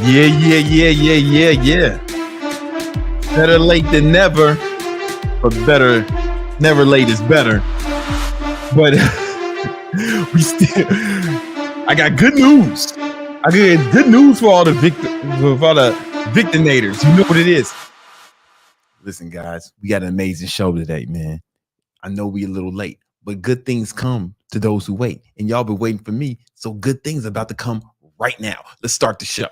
Yeah. Better late than never, but better never late is better. But I got good news. I got good news for all the victinators. You know what it is. Listen, guys, we got an amazing show today, man. I know we a little late, but good things come to those who wait. And y'all been waiting for me, so good things are about to come right now. Let's start the show.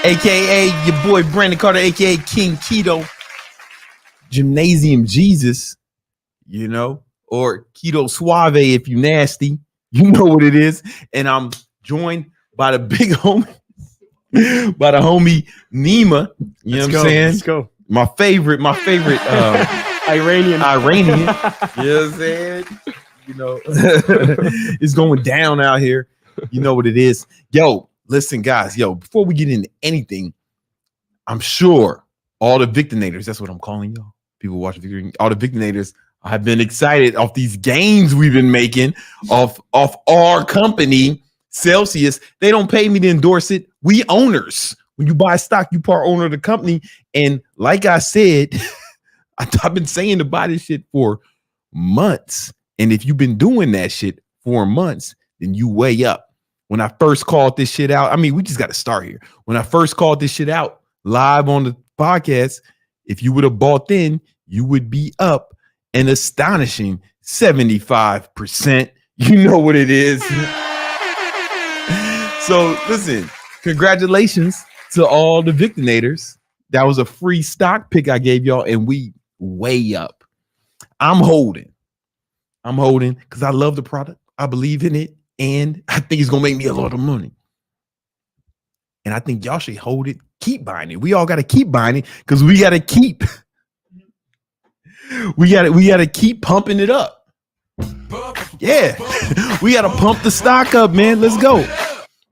AKA your boy Brandon Carter, AKA King Keto, Gymnasium Jesus, you know, or Keto Suave if you nasty, you know what it is. And I'm joined by the big homie, by the homie Nima. You know what I'm saying? Let's go. My favorite Iranian. You know what I'm saying? You know, it's going down out here. You know what it is. Yo, listen, guys, before we get into anything, I'm sure all the victinators, that's what I'm calling y'all. People watching Victory, all the victinators have been excited off these gains we've been making off our company, Celsius. They don't pay me to endorse it. We owners. When you buy stock, you part owner of the company. And like I said, I've been saying to buy this shit for months. And if you've been doing that shit for months, then you weigh up. When I first called this shit out, I mean, we just got to start here. When I first called this shit out live on the podcast, if you would have bought then, you would be up an astonishing 75%. You know what it is. So listen, congratulations to all the victinators. That was a free stock pick I gave y'all, and we way up. I'm holding because I love the product. I believe in it. And I think it's going to make me a lot of money. And I think y'all should hold it, keep buying it. We all got to keep buying it because we got to keep pumping it up. Yeah, we got to pump the stock up, man. Let's go.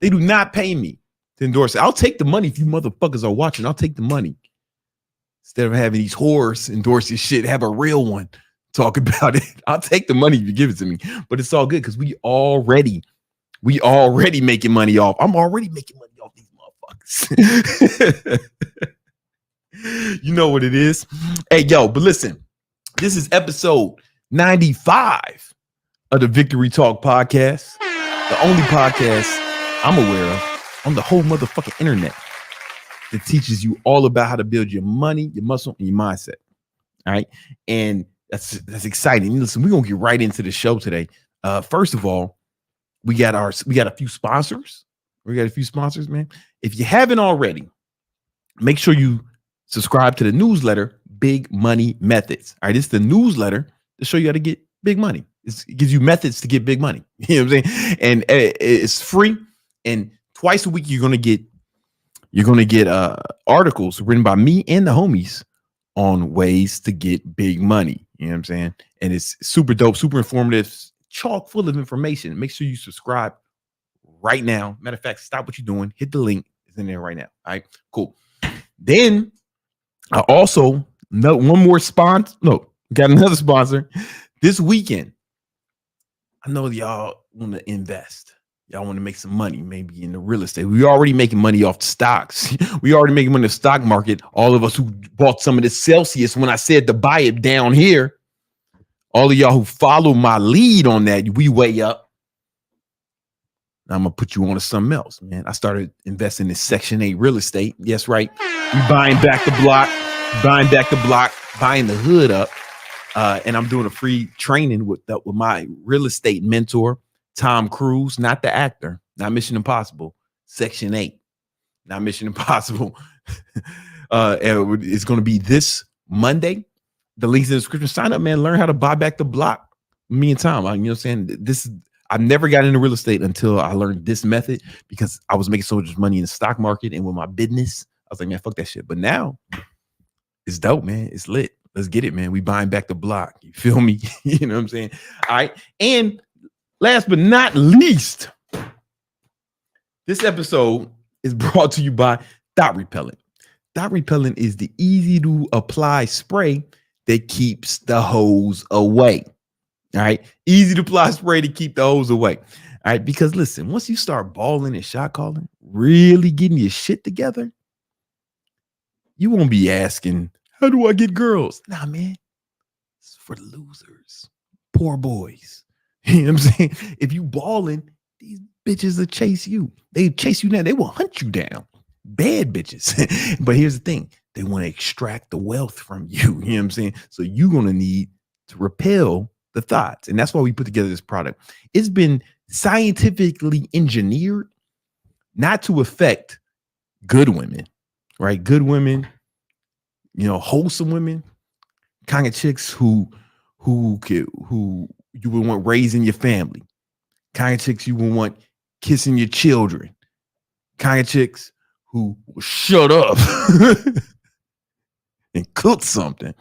They do not pay me to endorse it. I'll take the money if you motherfuckers are watching. I'll take the money. Instead of having these whores endorse this shit, have a real one talk about it. I'll take the money if you give it to me, but it's all good because we already making money off. I'm already making money off these motherfuckers. You know what it is. Hey, but listen, this is episode 95 of the Victory Talk podcast, the only podcast I'm aware of on the whole motherfucking internet that teaches you all about how to build your money, your muscle, and your mindset. All right, and that's exciting. Listen, we're gonna get right into the show today. First of all, we got a few sponsors. We got a few sponsors, man. If you haven't already, make sure you subscribe to the newsletter, Big Money Methods. All right, it's the newsletter to show you how to get big money. It gives you methods to get big money. You know what I'm saying? And it's free. And twice a week, you're gonna get articles written by me and the homies on ways to get big money. You know what I'm saying? And it's super dope, super informative, chock full of information. Make sure you subscribe right now. Matter of fact, stop what you're doing. Hit the link. It's in there right now. All right, cool. Then I also got another sponsor this weekend. I know y'all want to invest. Y'all want to make some money, maybe in the real estate. We already making money off the stocks. We already making money in the stock market. All of us who bought some of this Celsius when I said to buy it down here, all of y'all who follow my lead on that, we way up. I'm going to put you on to something else, man. I started investing in Section 8 real estate. Yes, right. We buying back the block, buying the hood up. And I'm doing a free training with my real estate mentor, Tom Cruz, not the actor, not Mission Impossible, Section 8, not Mission Impossible. And it's going to be this Monday. The links in the description. Sign up, man. Learn how to buy back the block. Me and Tom. You know what I'm saying? I've never got into real estate until I learned this method because I was making so much money in the stock market and with my business. I was like, man, fuck that shit. But now it's dope, man. It's lit. Let's get it, man. We buying back the block. You feel me? You know what I'm saying? All right. And last but not least, this episode is brought to you by Thot Repellent. Thot Repellent is the easy to apply spray that keeps the hoes away. All right. Easy to apply spray to keep the hoes away. All right. Because listen, once you start balling and shot calling, really getting your shit together, you won't be asking, how do I get girls? Nah, man. It's for the losers. Poor boys. You know what I'm saying? If you balling, these bitches will chase you. They chase you down. They will hunt you down. Bad bitches. But here's the thing. They want to extract the wealth from you. You know what I'm saying? So you're going to need to repel the thoughts. And that's why we put together this product. It's been scientifically engineered not to affect good women, right? Good women, you know, wholesome women, kind of chicks who you would want raising your family, kind of chicks you would want kissing your children, kind of chicks who will shut up and cook something.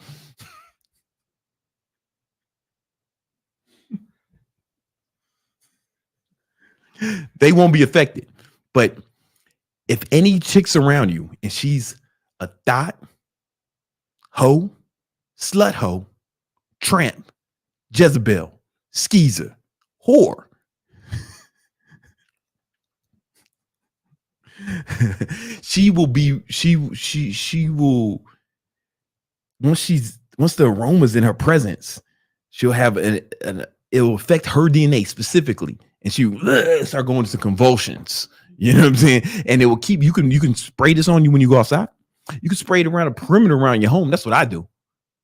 They won't be affected. But if any chicks around you and she's a thot, hoe, slut hoe, tramp, Jezebel, skeezer, whore, she will once the aroma's in her presence, she'll have it will affect her DNA specifically, and she will start going into convulsions. You know what I'm saying? And it will keep you can spray this on you when you go outside. You can spray it around a perimeter around your home. That's what I do.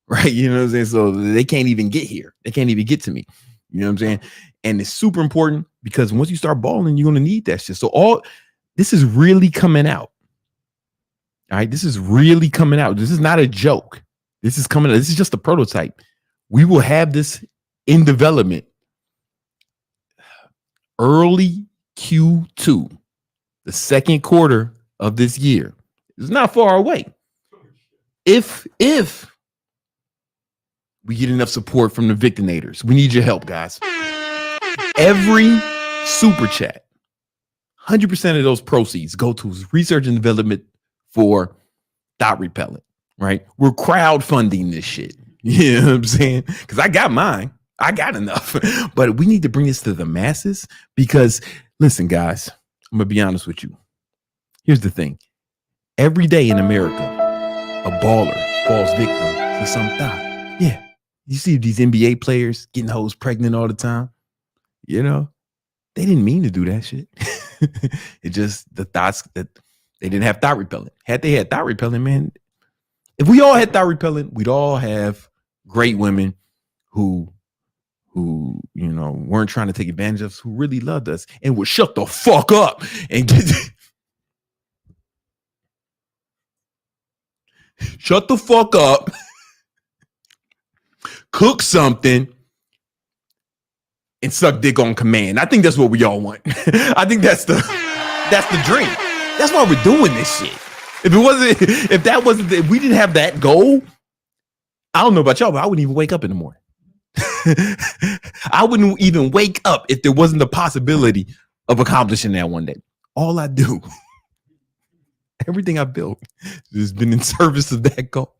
Right. You know what I'm saying? So they can't even get here. They can't even get to me. You know what I'm saying? And it's super important because once you start balling, you're going to need that shit. So this is really coming out. All right. This is really coming out. This is not a joke. This is coming out. This is just a prototype. We will have this in development early Q2, the second quarter of this year. It's not far away. If we get enough support from the Victinators, we need your help, guys. Every super chat, 100% of those proceeds go to research and development for Thot Repellent, right? We're crowdfunding this shit. You know what I'm saying? Because I got mine. I got enough. But we need to bring this to the masses because, listen, guys, I'm going to be honest with you. Here's the thing. Every day in America, a baller falls victim to some thot. Yeah. You see these NBA players getting hoes pregnant all the time. You know, they didn't mean to do that shit. It just the thoughts that they didn't have Thot Repellent. Had they had Thot Repellent, man, if we all had Thot Repellent, we'd all have great women who you know weren't trying to take advantage of us, who really loved us and would shut the fuck up and get shut the fuck up, cook something, and suck dick on command. I think that's what we all want. I think that's the dream. That's why we're doing this shit. If we didn't have that goal, I don't know about y'all, but I wouldn't even wake up in the morning. I wouldn't even wake up if there wasn't the possibility of accomplishing that one day. All I do, everything I built has been in service of that goal.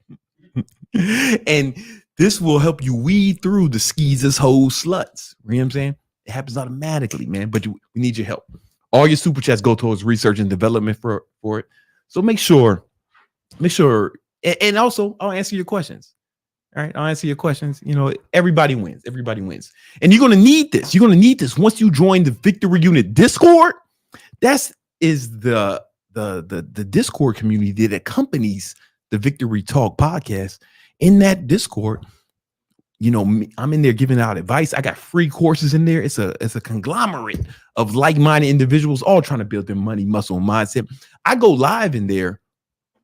And this will help you weed through the skeezers, hoes, sluts. You know what I'm saying? It happens automatically, man. But we need your help. All your super chats go towards research and development for it. So make sure, and also I'll answer your questions. All right, I'll answer your questions. You know, everybody wins. Everybody wins. And you're gonna need this. You're gonna need this once you join the Victory Unit Discord. That is the Discord community that accompanies the Victory Talk podcast. In that Discord, you know, I'm in there giving out advice. I got free courses in there. It's a conglomerate of like-minded individuals all trying to build their money, muscle, and mindset. I go live in there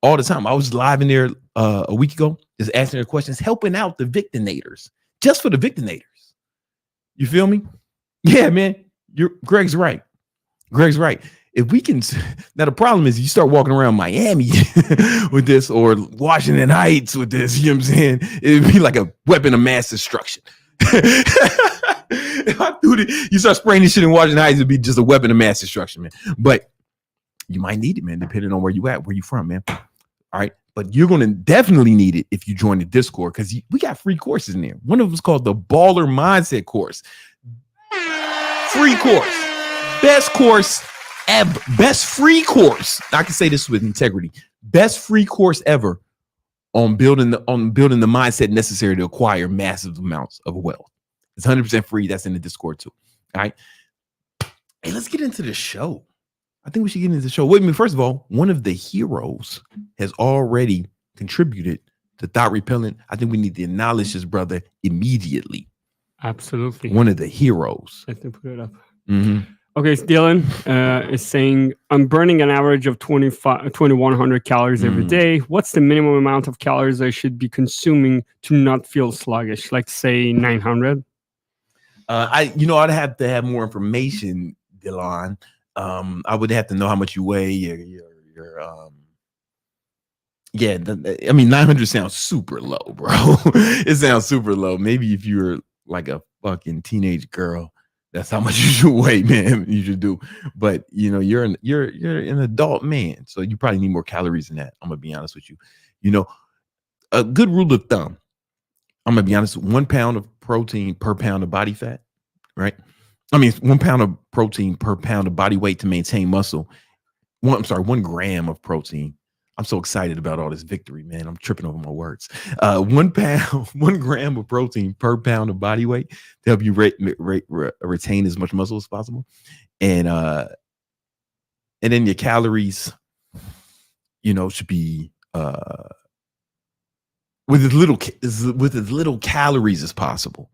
all the time. I was live in there a week ago, just asking their questions, helping out the victinators, just for the victinators. You feel me? Yeah, man. Greg's right. Greg's right. If we can, now the problem is you start walking around Miami with this or Washington Heights with this, you know what I'm saying? It'd be like a weapon of mass destruction. If I do it, you start spraying this shit in Washington Heights, it'd be just a weapon of mass destruction, man. But you might need it, man, depending on where you at, where you from, man. All right. But you're going to definitely need it if you join the Discord, because we got free courses in there. One of them is called the Baller Mindset course. Free course. Best course ever. Best free course. I can say this with integrity. Best free course ever on building the mindset necessary to acquire massive amounts of wealth. It's 100% free. That's in the Discord too. All right. Hey, let's get into the show. I think we should get into the show. Wait a minute. First of all, one of the heroes has already contributed to Thot Repellent. I think we need to acknowledge this brother immediately. Absolutely. One of the heroes. Let me put it up. Okay, so Dylan is saying, I'm burning an average of 2,100 calories every day. What's the minimum amount of calories I should be consuming to not feel sluggish? Like say 900? I'd have to have more information, Dylan. I would have to know how much you weigh. Yeah, 900 sounds super low, bro. It sounds super low. Maybe if you're like a fucking teenage girl, that's how much you should weigh, man. You should do. But you're an adult man, so you probably need more calories than that. I'm gonna be honest with you. A good rule of thumb. I'm gonna be honest. 1 pound of protein per pound of body fat, right? 1 pound of protein per pound of body weight to maintain muscle. 1 gram of protein. I'm so excited about all this victory, man. I'm tripping over my words. 1 gram of protein per pound of body weight to help you retain as much muscle as possible. And then your calories, should be with as little calories as possible,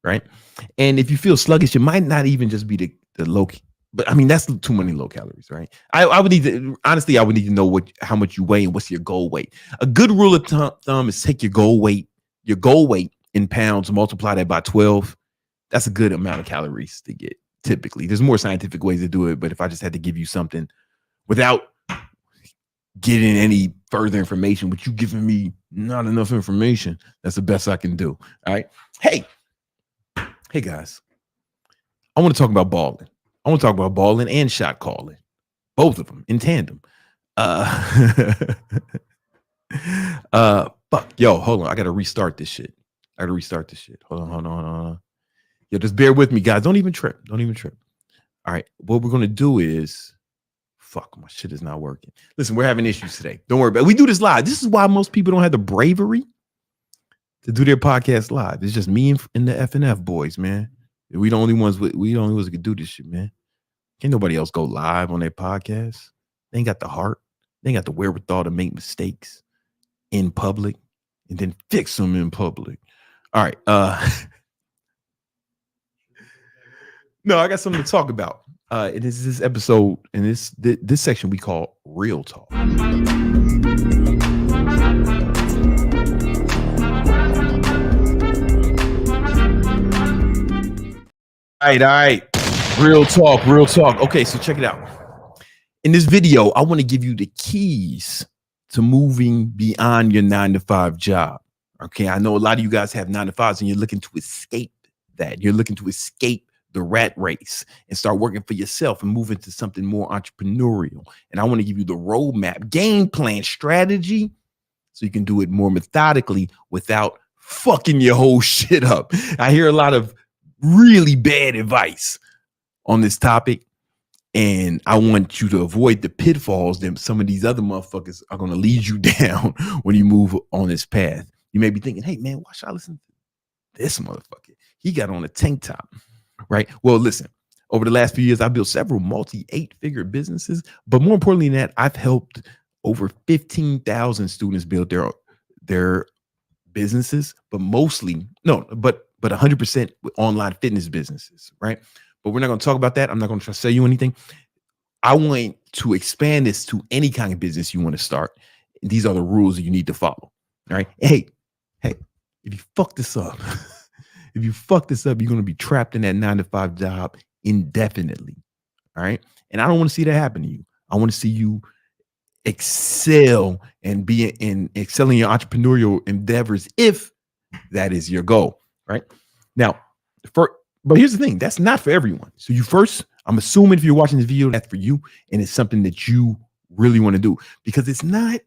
right? And if you feel sluggish, it might not even just be the low. But that's too many low calories, right? I would need to, honestly, I would need to know how much you weigh and what's your goal weight. A good rule of thumb is take your goal weight in pounds, multiply that by 12. That's a good amount of calories to get. Typically, there's more scientific ways to do it. But if I just had to give you something without getting any further information, but you giving me not enough information, that's the best I can do. All right. Hey guys, I want to talk about balling. I want to talk about balling and shot calling, both of them in tandem. Fuck, yo, hold on. I got to restart this shit. Hold on. Yo, just bear with me, guys. Don't even trip. All right. What we're going to do is, fuck, my shit is not working. Listen, we're having issues today. Don't worry about it. We do this live. This is why most people don't have the bravery to do their podcast live. It's just me and the FNF boys, man. We the only ones that can do this shit, man. Can't nobody else go live on their podcast. They ain't got the heart. They ain't got the wherewithal to make mistakes in public and then fix them in public. All right. No, I got something to talk about. It is this episode and this section we call Real Talk. All right. Real talk. Okay, so check it out. In this video, I want to give you the keys to moving beyond your 9-to-5 job. Okay, I know a lot of you guys have 9-to-5s and you're looking to escape that. You're looking to escape the rat race and start working for yourself and move into something more entrepreneurial. And I want to give you the roadmap, game plan, strategy, so you can do it more methodically without fucking your whole shit up. I hear a lot of really bad advice on this topic, and I want you to avoid the pitfalls that some of these other motherfuckers are going to lead you down when you move on this path. You may be thinking, hey man, why should I listen to this motherfucker? He got on a tank top, right? Well, listen, over the last few years, I've built several multi-8-figure businesses, but more importantly than that, I've helped over 15,000 students build their businesses, but 100% with online fitness businesses, right? But we're not going to talk about that. I'm not going to try to sell you anything. I want to expand this to any kind of business you want to start. These are the rules that you need to follow. All right. Hey, if you fuck this up, you're going to be trapped in that 9-to-5 job indefinitely. All right. And I don't want to see that happen to you. I want to see you excel and excel in your entrepreneurial endeavors if that is your goal. Right now, but here's the thing, that's not for everyone. So I'm assuming if you're watching this video, that's for you, and it's something that you really want to do, because it's not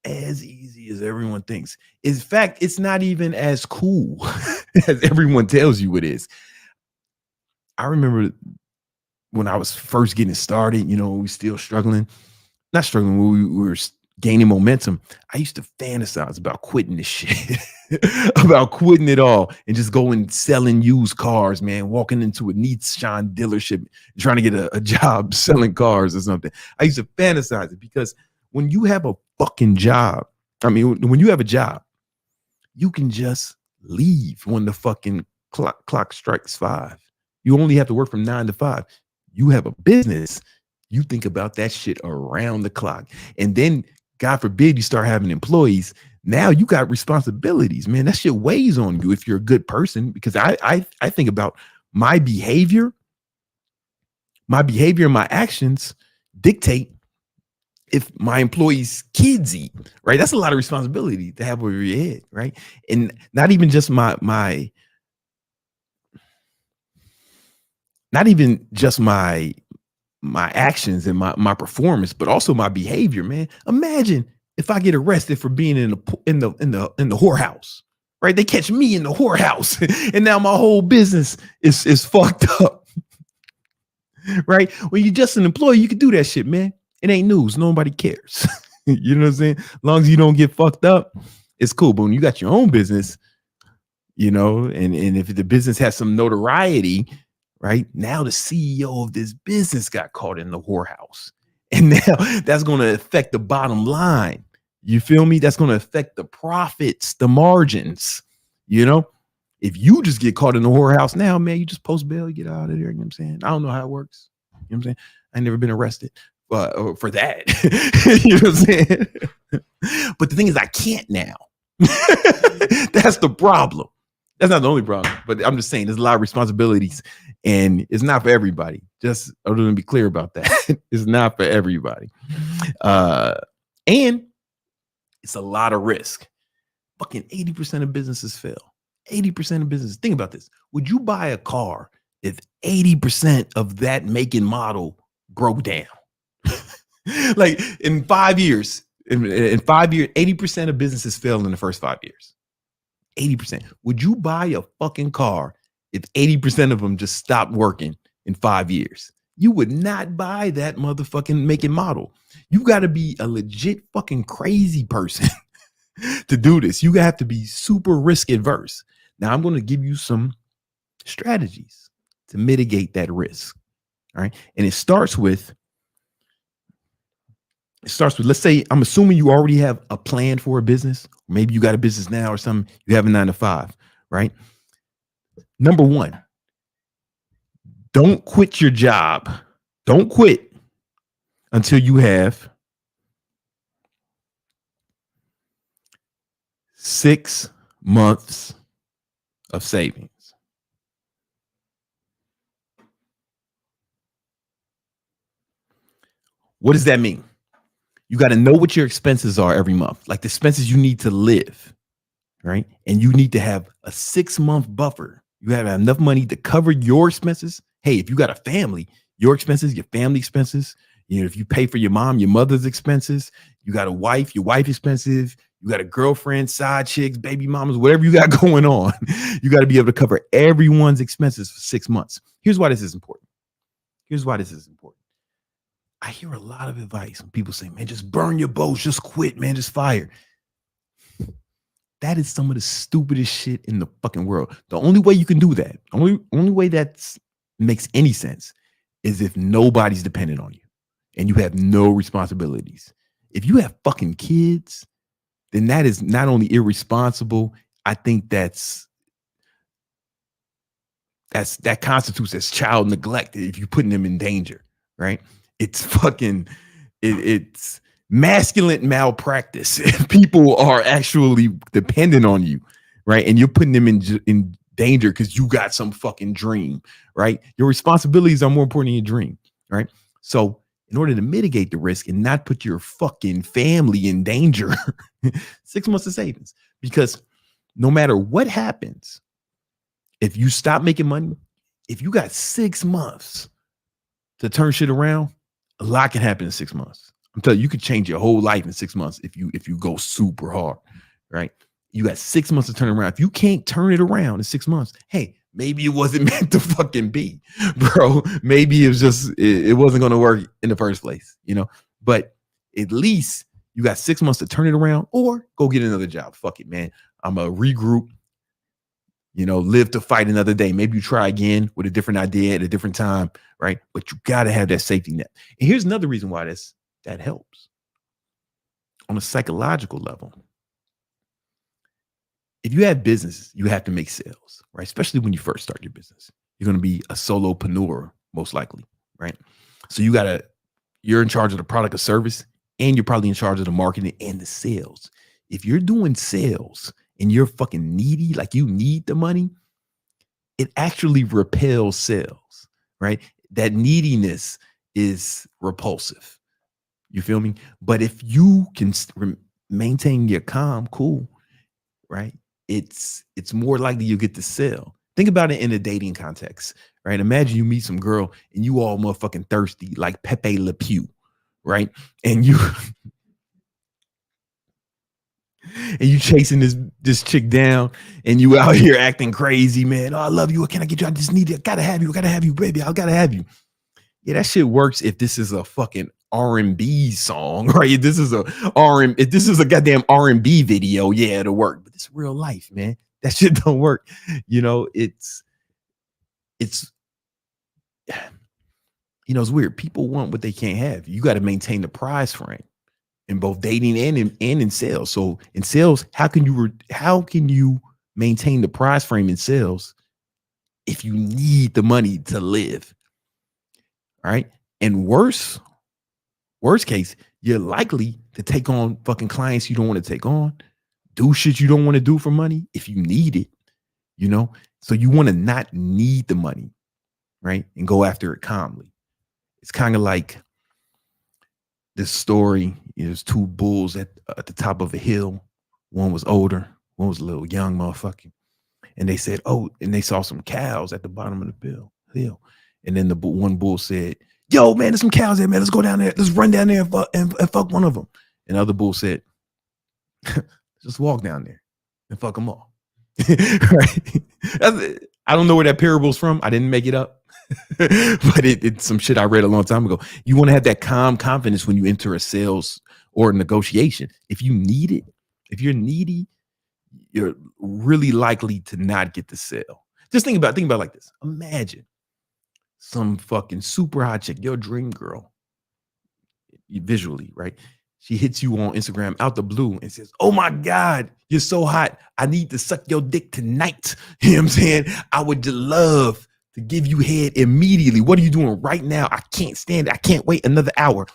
as easy as everyone thinks. In fact, it's not even as cool as everyone tells you it is. I remember when I was first getting started, we were still struggling. Not struggling, we were gaining momentum. I used to fantasize about quitting this shit, about quitting it all and just going selling used cars, man, walking into a Nissan dealership, trying to get a job selling cars or something. I used to fantasize it, because when you have a fucking job, when you have a job, you can just leave when the fucking clock strikes 5. You only have to work from 9 to 5. You have a business, you think about that shit around the clock. And then, God forbid, you start having employees. Now you got responsibilities, man. That shit weighs on you if you're a good person, because I think about my behavior and my actions dictate if my employees' kids eat, right? That's a lot of responsibility to have over your head, right? And not even just my actions and my performance, but also my behavior, man. Imagine if I get arrested for being in the whorehouse, right? They catch me in the whorehouse, and now my whole business is fucked up, right? When you're just an employee, you can do that shit, man. It ain't news. Nobody cares. You know what I'm saying? As long as you don't get fucked up, it's cool. But when you got your own business, and if the business has some notoriety, right? Now the CEO of this business got caught in the whorehouse. And now that's going to affect the bottom line. You feel me? That's going to affect the profits, the margins. If you just get caught in the whorehouse now, man, you just post bail, you get out of there. You know what I'm saying? I don't know how it works. You know what I'm saying? I never been arrested for that. You know what I'm saying? But the thing is, I can't now. That's the problem. That's not the only problem, but I'm just saying there's a lot of responsibilities, and it's not for everybody. Just other than be clear about that. It's not for everybody. And it's a lot of risk. Fucking 80% of businesses fail. 80% of businesses. Think about this. Would you buy a car if 80% of that make and model broke down? Like in 5 years, in 5 years, 80% of businesses fail in the first 5 years. 80%. Would you buy a fucking car if 80% of them just stopped working in 5 years? You would not buy that motherfucking make and model. You got to be a legit fucking crazy person to do this. You have to be super risk adverse. Now, I'm going to give you some strategies to mitigate that risk. All right. And it starts with, let's say, I'm assuming you already have a plan for a business. Maybe you got a business now or something. You have a 9 to 5, right? Number 1, don't quit your job. Don't quit until you have 6 months of savings. What does that mean? You got to know what your expenses are every month, like the expenses you need to live, right? And you need to have a 6-month buffer. You have enough money to cover your expenses. Hey, if you got a family, your expenses, your family expenses, if you pay for your mom, your mother's expenses, you got a wife, your wife expenses, you got a girlfriend, side chicks, baby mamas, whatever you got going on, you got to be able to cover everyone's expenses for 6 months. Here's why this is important. I hear a lot of advice when people say, man, just burn your boats, just quit, man, just fire. That is some of the stupidest shit in the fucking world. The only way you can do that, only way that makes any sense, is if nobody's dependent on you and you have no responsibilities. If you have fucking kids, then that is not only irresponsible, I think that constitutes as child neglect if you're putting them in danger, right? It's fucking, it's masculine malpractice. People are actually dependent on you, right? And you're putting them in danger because you got some fucking dream, right? Your responsibilities are more important than your dream, right? So in order to mitigate the risk and not put your fucking family in danger, 6 months of savings. Because no matter what happens, if you stop making money, if you got 6 months to turn shit around, a lot can happen in 6 months. I'm telling you, you could change your whole life in 6 months if you go super hard, right? You got 6 months to turn around. If you can't turn it around in 6 months, hey, maybe it wasn't meant to fucking be, bro. Maybe it was just, it wasn't going to work in the first place, you know? But at least you got 6 months to turn it around or go get another job. Fuck it, man. I'm a regroup, you know, live to fight another day. Maybe you try again with a different idea at a different time, right? But you got to have that safety net. And here's another reason why that helps on a psychological level. If you have business, you have to make sales, right? Especially when you first start your business. You're going to be a solopreneur, most likely, right? So you're in charge of the product or service, and you're probably in charge of the marketing and the sales. If you're doing sales and you're fucking needy, like you need the money, it actually repels sales, right? That neediness is repulsive. You feel me? But if you can maintain your calm, cool, right? It's more likely you get to sell. Think about it in a dating context, right? Imagine you meet some girl and you all motherfucking thirsty like Pepe Le Pew, right? And you chasing this chick down and you out here acting crazy, man. Oh, I love you. What can I get you? I just need it. I gotta have you, baby. I gotta have you. Yeah, that shit works if this is a fucking R&B song, right? If this is a goddamn R&B video, yeah, it'll work. But it's real life, man. That shit don't work. You know, it's you know, it's weird. People want what they can't have. You got to maintain the prize frame in both dating and in sales. So in sales, how can you maintain the prize frame in sales if you need the money to live? All right. And worst case, you're likely to take on fucking clients you don't want to take on, do shit you don't want to do for money if you need it, you know? So you want to not need the money, right? And go after it calmly. It's kind of like this story. There's two bulls at the top of a hill. One was older, one was a little young motherfucker. And they said, oh, and they saw some cows at the bottom of the hill. And then the one bull said, yo, man, there's some cows there, man. Let's go down there. Let's run down there and fuck one of them. And the other bull said, just walk down there and fuck them all. Right? I don't know where that parable's from. I didn't make it up. But it's some shit I read a long time ago. You want to have that calm confidence when you enter a sales or a negotiation. If you need it, if you're needy, you're really likely to not get the sale. Just think about it like this. Imagine some fucking super hot chick, your dream girl, visually, right? She hits you on Instagram out the blue and says, oh my God, you're so hot. I need to suck your dick tonight. You know what I'm saying? I would love to give you head immediately. What are you doing right now? I can't stand it. I can't wait another hour.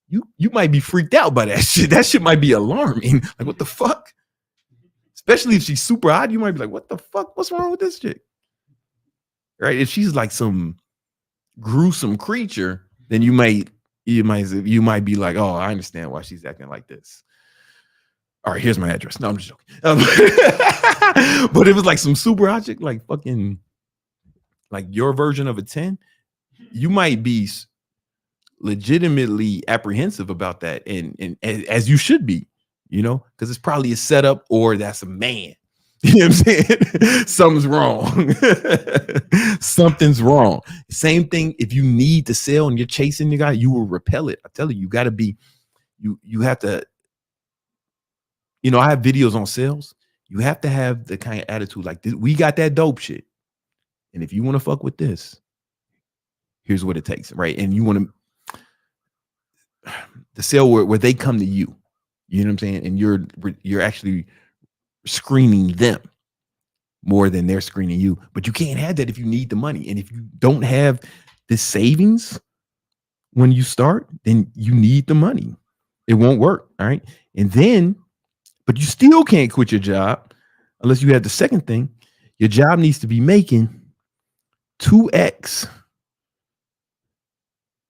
You might be freaked out by that shit. That shit might be alarming. Like, what the fuck? Especially if she's super hot, you might be like, what the fuck? What's wrong with this chick? Right? If she's like some gruesome creature, then you might be like, oh, I understand why she's acting like this. All right, here's my address. No, I'm just joking. But it was like some super hot chick, like fucking, like your version of a 10, you might be legitimately apprehensive about that, and as you should be, you know, because it's probably a setup or that's a man. You know what I'm saying? Something's wrong. Something's wrong. Same thing. If you need to sell and you're chasing the guy, you will repel it. I tell you, you got to be, you have to, you know, I have videos on sales. You have to have the kind of attitude like this. We got that dope shit. And if you want to fuck with this, here's what it takes, right? And you want to, the sale where they come to you, you know what I'm saying? And you're actually screening them more than they're screening you. But you can't have that if you need the money. And if you don't have the savings when you start, then you need the money. It won't work. All right. And then, but you still can't quit your job unless you have the second thing. Your job needs to be making 2x.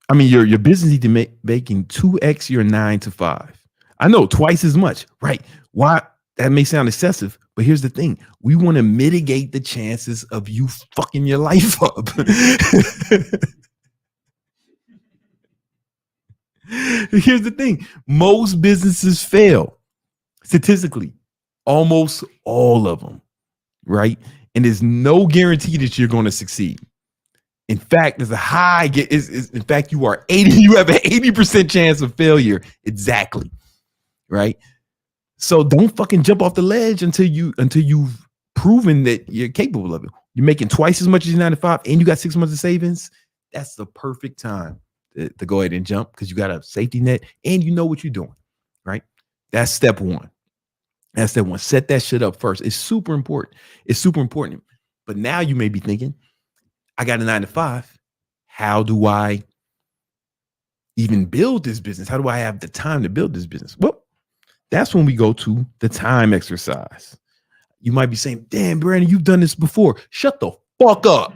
I mean, your business needs to be making 2x your 9 to 5. I know, twice as much, right? Why? That may sound excessive, but here's the thing. We want to mitigate the chances of you fucking your life up. Here's the thing. Most businesses fail statistically, almost all of them, right? And there's no guarantee that you're going to succeed. In fact, there's a high, in fact, you have an 80% chance of failure. Exactly. Right. So don't fucking jump off the ledge until you've proven that you're capable of it. You're making twice as much as your 9 to 5 and you got 6 months of savings. That's the perfect time to go ahead and jump because you got a safety net and you know what you're doing. Right. That's step one. Set that shit up first. It's super important. But now you may be thinking, I got a 9 to 5. How do I even build this business? How do I have the time to build this business? Well, that's when we go to the time exercise. You might be saying, damn, Brandon, you've done this before. Shut the fuck up.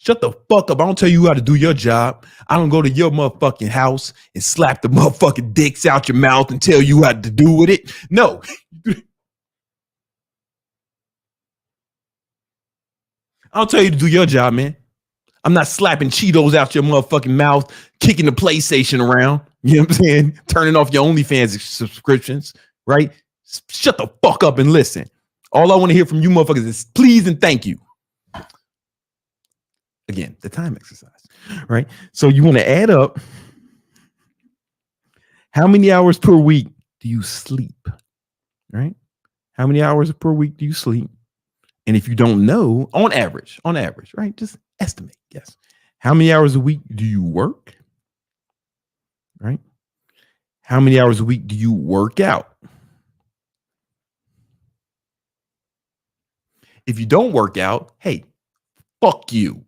I don't tell you how to do your job. I don't go to your motherfucking house and slap the motherfucking dicks out your mouth and tell you how to do with it. No. I don't tell you to do your job, man. I'm not slapping Cheetos out your motherfucking mouth, kicking the PlayStation around. You know what I'm saying? Turning off your OnlyFans subscriptions, right? Shut the fuck up and listen. All I want to hear from you motherfuckers is please and thank you. Again, the time exercise, right? So you want to add up how many hours per week do you sleep, right? How many hours per week do you sleep? And if you don't know, on average, right? Just estimate, yes. How many hours a week do you work? Right? How many hours a week do you work out? If you don't work out, hey, fuck you.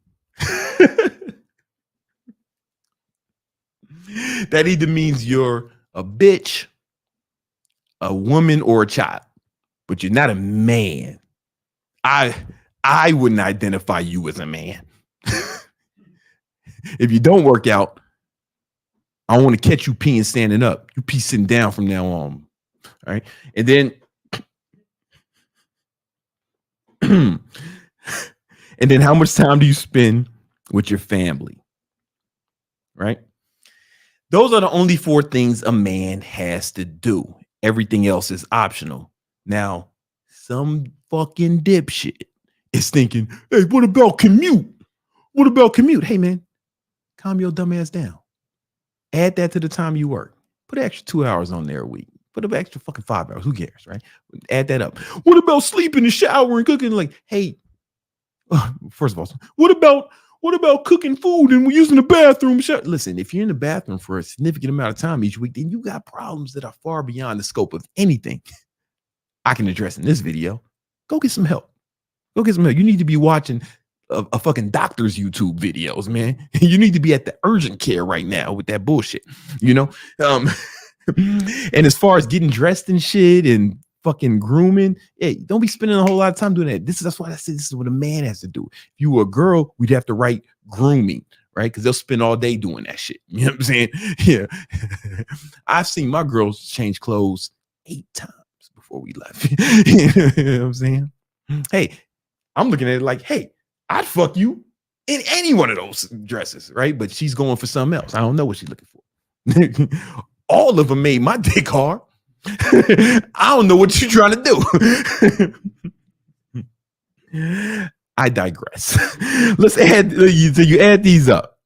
That either means you're a bitch, a woman, or a child, but you're not a man. I wouldn't identify you as a man. If you don't work out, I want to catch you peeing standing up. You pee sitting down from now on. All right. And then how much time do you spend with your family? Right. Those are the only 4 things a man has to do. Everything else is optional. Now, some fucking dipshit is thinking, hey, what about commute? Hey, man, calm your dumb ass down. Add that to the time you work. Put an extra 2 hours on there a week. Put an extra fucking 5 hours. Who cares, right? Add that up. What about sleeping and showering, cooking? Like, hey, first of all, what about cooking food and we're using the bathroom? Listen, if you're in the bathroom for a significant amount of time each week, then you got problems that are far beyond the scope of anything I can address in this video. Go get some help. You need to be watching a fucking doctor's YouTube videos, man. You need to be at the urgent care right now with that bullshit, you know? And as far as getting dressed and shit and fucking grooming, hey, don't be spending a whole lot of time doing that. That's why I said this is what a man has to do. If you were a girl, we'd have to write grooming, right? Because they'll spend all day doing that shit. You know what I'm saying? Yeah. I've seen my girls change clothes 8 times before we left. You know what I'm saying? Hey, I'm looking at it like, hey, I'd fuck you in any one of those dresses, right? But she's going for something else. I don't know what she's looking for. All of them made my dick hard. I don't know what you're trying to do. I digress. Let's add, so you add these up,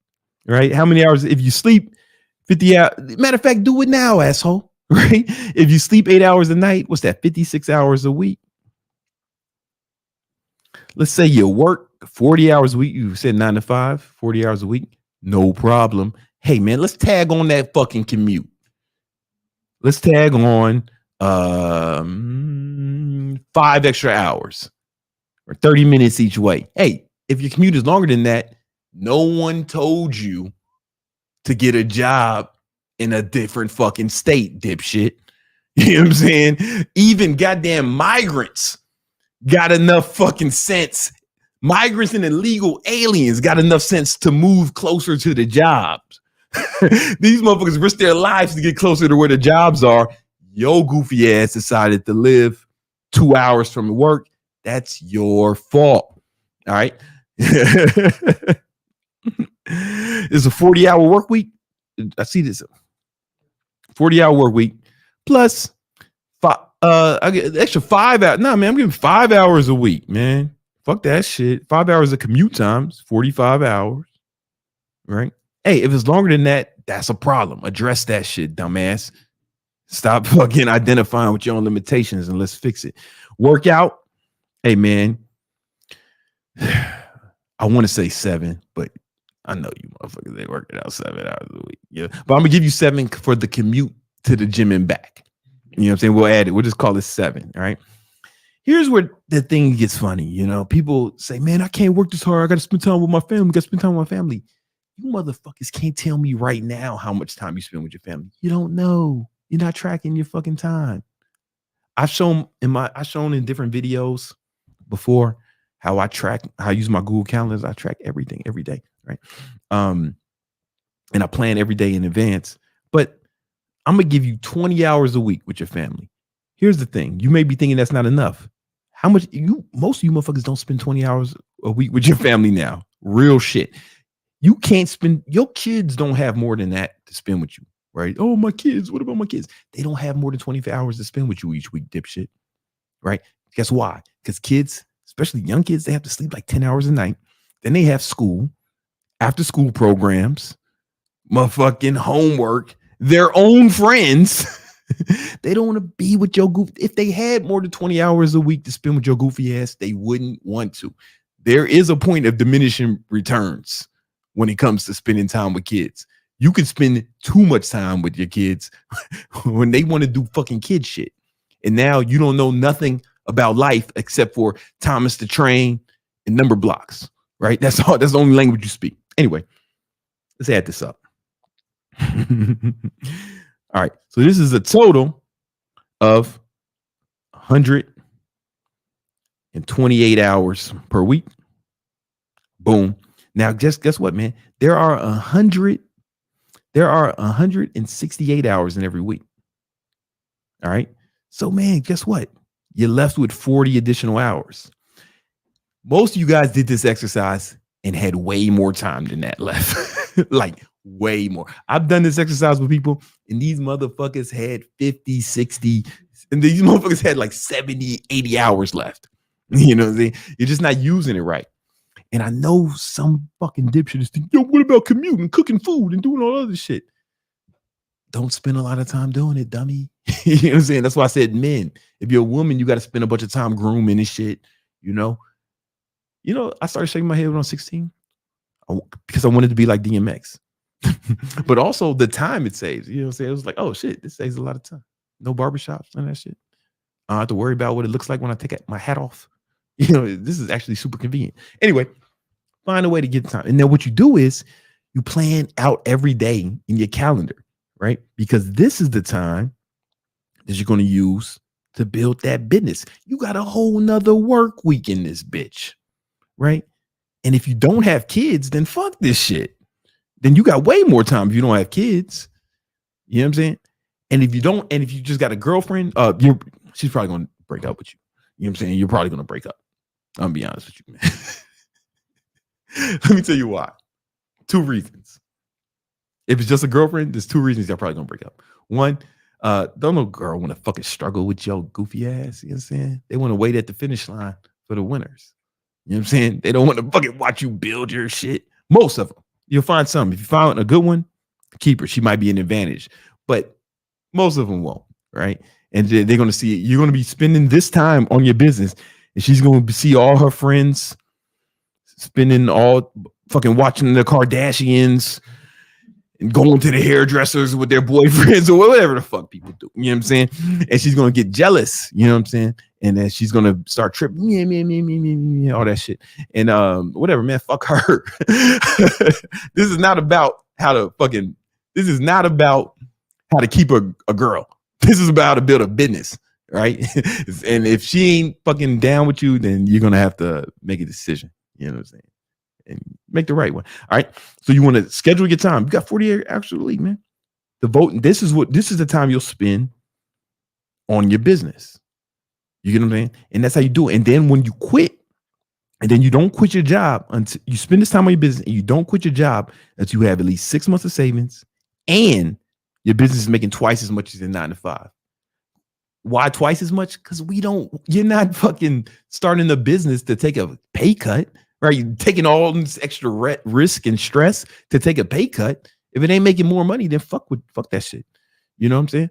right? How many hours? If you sleep 50 hours, matter of fact, do it now, asshole, right? If you sleep 8 hours a night, what's that? 56 hours a week. Let's say you work 40 hours a week. You said 9 to 5, 40 hours a week. No problem. Hey, man, let's tag on that fucking commute. Let's tag on 5 extra hours or 30 minutes each way. Hey, if your commute is longer than that, no one told you to get a job in a different fucking state, dipshit. You know what I'm saying? Even goddamn migrants got enough fucking sense. Migrants and illegal aliens got enough sense to move closer to the jobs. These motherfuckers risk their lives to get closer to where the jobs are. Yo goofy ass decided to live 2 hours from work. That's your fault. All right. It's a 40-hour work week. I see this 40-hour work week plus I get an extra 5 hours. Nah, man, I'm getting 5 hours a week, man. Fuck that shit. 5 hours of commute times, 45 hours. Right? Hey, if it's longer than that, that's a problem. Address that shit, dumbass. Stop fucking identifying with your own limitations and let's fix it. Workout. Hey, man. I want to say 7, but I know you motherfuckers, they work it out 7 hours a week. Yeah. But I'm going to give you 7 for the commute to the gym and back. You know what I'm saying? We'll add it. We'll just call it 7. All right. Here's where the thing gets funny. You know, people say, man, I can't work this hard. I got to spend time with my family. Got to spend time with my family. You motherfuckers can't tell me right now how much time you spend with your family. You don't know. You're not tracking your fucking time. I've shown in different videos before how I use my Google calendars. I track everything every day. Right. And I plan every day in advance, but I'm going to give you 20 hours a week with your family. Here's the thing. You may be thinking that's not enough. Most of you motherfuckers don't spend 20 hours a week with your family now. Real shit. You can't spend, your kids don't have more than that to spend with you, right? Oh, my kids. What about my kids? They don't have more than 24 hours to spend with you each week, dipshit. Right? Guess why? Because kids, especially young kids, they have to sleep like 10 hours a night. Then they have school, after school programs, motherfucking homework, their own friends. They don't want to be with your goof. If they had more than 20 hours a week to spend with your goofy ass, they wouldn't want to. There is a point of diminishing returns when it comes to spending time with kids. You can spend too much time with your kids when they want to do fucking kid shit. And now you don't know nothing about life except for Thomas the Train and number blocks, right? That's all. That's the only language you speak. Anyway, let's add this up. All right. So this is a total of 128 hours per week. Boom. Now, guess what, man? There are 168 hours in every week. All right. So, man, guess what? You're left with 40 additional hours. Most of you guys did this exercise and had way more time than that left. Like way more. I've done this exercise with people and these motherfuckers had 50, 60, and these motherfuckers had like 70, 80 hours left. You know what I'm saying? You're just not using it right. And I know some fucking dipshit is thinking, yo, what about commuting, cooking food and doing all other shit? Don't spend a lot of time doing it, dummy. You know what I'm saying? That's why I said men. If you're a woman, you got to spend a bunch of time grooming and shit, you know? I started shaking my head when I was 16 because I wanted to be like DMX. But also the time it saves. You know what I'm saying? It was like, oh shit, this saves a lot of time. No barbershops, none of that shit. I don't have to worry about what it looks like when I take my hat off. This is actually super convenient. Anyway, find a way to get time. And then what you do is you plan out every day in your calendar, right? Because this is the time that you're going to use to build that business. You got a whole nother work week in this bitch, right? And if you don't have kids, then fuck this shit. Then you got way more time if you don't have kids. You know what I'm saying? And if you just got a girlfriend, she's probably going to break up with you. You know what I'm saying? You're probably going to break up. I'm gonna be honest with you, man. Let me tell you why. 2 reasons. If it's just a girlfriend, there's 2 reasons y'all probably gonna break up. One, don't no girl want to fucking struggle with your goofy ass. You know what I'm saying? They want to wait at the finish line for the winners. You know what I'm saying? They don't want to fucking watch you build your shit. Most of them. You'll find some. If you find a good one, keep her. She might be an advantage. But most of them won't, right? And they're going to see it. You're going to be spending this time on your business. And she's going to see all her friends spending all fucking watching the Kardashians and going to the hairdressers with their boyfriends or whatever the fuck people do. You know what I'm saying? And she's going to get jealous. You know what I'm saying? And then she's going to start tripping. Me, all that shit. And whatever, man, fuck her. This is not about this is not about how to keep a girl. This is about how to build a business, right? And if she ain't fucking down with you, then you're gonna have to make a decision. You know what I'm saying? And make the right one. All right. So you want to schedule your time. You got 48 hours a week, man. The vote. This is the time you'll spend on your business. You get what I'm saying? And that's how you do it. And then when you quit, and then you don't quit your job until you spend this time on your business, and you don't quit your job until you have at least 6 months of savings, and your business is making twice as much as your 9 to 5. Why twice as much? Because you're not fucking starting a business to take a pay cut, right? You're taking all this extra risk and stress to take a pay cut. If it ain't making more money, then fuck that shit. You know what I'm saying?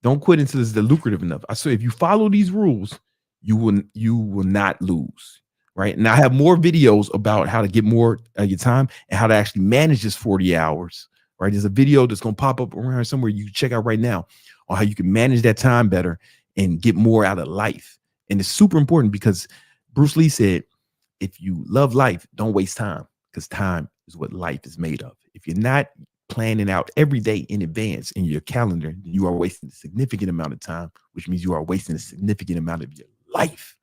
Don't quit until it's lucrative enough. I swear, if you follow these rules, you will not lose. Right. And I have more videos about how to get more of your time and how to actually manage this 40 hours. Right. There's a video that's going to pop up around somewhere you can check out right now on how you can manage that time better and get more out of life. And it's super important because Bruce Lee said, if you love life, don't waste time, because time is what life is made of. If you're not planning out every day in advance in your calendar, you are wasting a significant amount of time, which means you are wasting a significant amount of your life,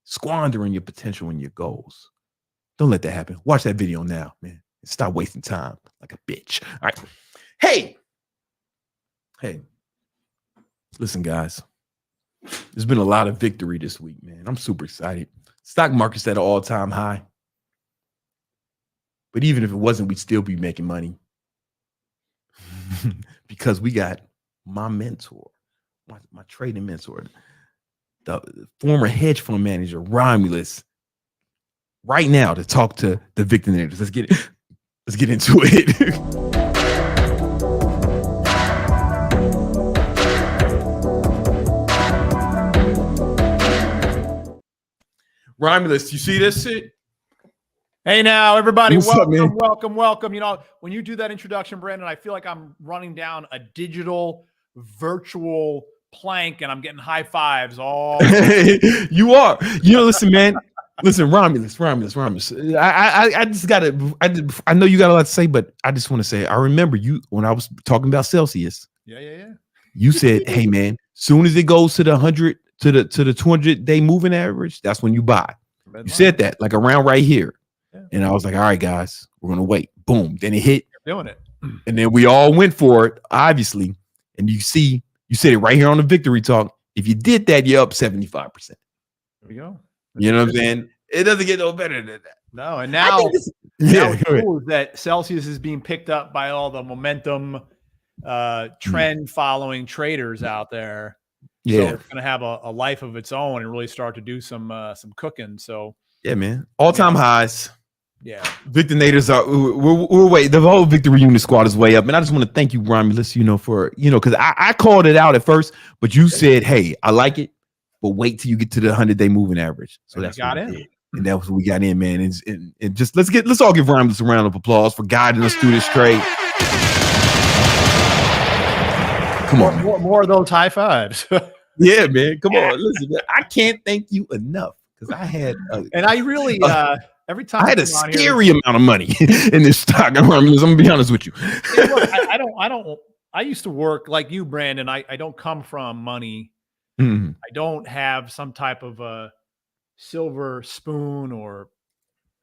squandering your potential and your goals. Don't let that happen. Watch that video now, man. Stop wasting time like a bitch. All right. Hey, listen, guys. There's been a lot of victory this week, man. I'm super excited. Stock market's at an all-time high. But even if it wasn't, we'd still be making money. Because we got my mentor, my trading mentor, the former hedge fund manager, Romulus, right now to talk to the victims. Let's get into it. Romulus, you see this shit? Hey now, everybody, What's up, man? welcome. You know, when you do that introduction, Brandon, I feel like I'm running down a digital virtual plank and I'm getting high fives all. You are. You know, listen, man. Listen, Romulus. I just gotta. I know you got a lot to say, but I just want to say, I remember you when I was talking about Celsius. Yeah. You said, "Hey, man, soon as it goes to the 100 to the 200-day moving average, that's when you buy." You said that like around right here, and I was like, "All right, guys, we're gonna wait." Boom. Then it hit. You're doing it, and then we all went for it, obviously. And you see, you said it right here on the Victory Talk. If you did that, you're up 75%. There we go. You know what I'm saying? It doesn't get no better than that. No, and now it's cool that Celsius is being picked up by all the momentum trend following traders out there. Yeah, so it's going to have a life of its own and really start to do some cooking. So yeah, man, all-time highs. Yeah, Victinators are we're way. The whole Victory Unit squad is way up, and I just want to thank you, Romulus. Because I called it out at first, but you said, "Hey, I like it, but wait till you get to the 100-day moving average." So that's what we did. And that was what we got in, man. And just let's all give Romulus a round of applause for guiding us through this trade. Come on, more of those high fives. Yeah, man. Come on, listen, man. I can't thank you enough because I had and I really every time I had a scary amount of money in this stock. Romulus, I'm gonna be honest with you. Look, I used to work like you, Brandon. I don't come from money. Mm-hmm. I don't have some type of a silver spoon, or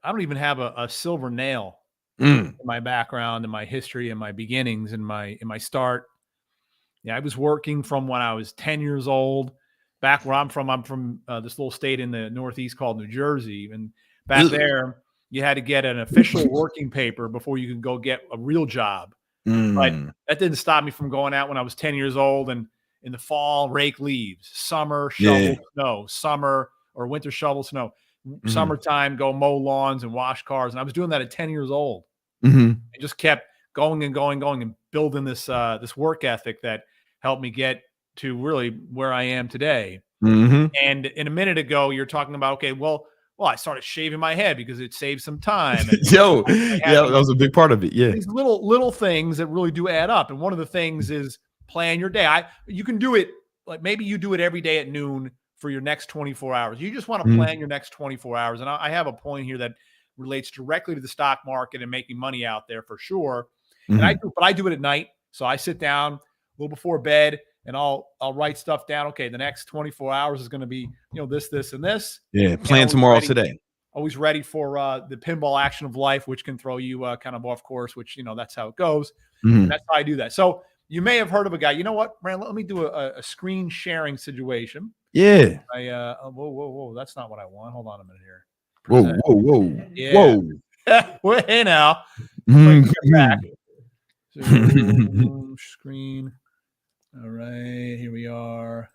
I don't even have a silver nail in my background, in my history, in my beginnings, in my start. Yeah, I was working from when I was 10 years old. Back where I'm from this little state in the Northeast called New Jersey. And back there, you had to get an official working paper before you could go get a real job. But that didn't stop me from going out when I was 10 years old and in the fall, rake leaves, summer, shovel snow, summer or winter, shovel snow, summertime, go mow lawns and wash cars. And I was doing that at 10 years old. And just kept going and building this work ethic that helped me get to really where I am today. And in a minute ago, you're talking about, okay, well, I started shaving my head because it saved some time. And that was a big part of it. Yeah. These little things that really do add up. And one of the things is plan your day. You can do it, like maybe you do it every day at noon for your next 24 hours. You just want to plan your next 24 hours. And I have a point here that relates directly to the stock market and making money out there for sure. And I do it at night. So I sit down, a little before bed, and I'll write stuff down. Okay, the next 24 hours is going to be, this, and this. Yeah, plan tomorrow today. Always ready for the pinball action of life, which can throw you kind of off course, which, that's how it goes. And that's how I do that. So you may have heard of a guy. You know what, Brand? Let me do a screen sharing situation. Yeah. Whoa. That's not what I want. Hold on a minute here. Whoa. Yeah. Whoa. Well, hey now. Back. Screen. All right. Here we are.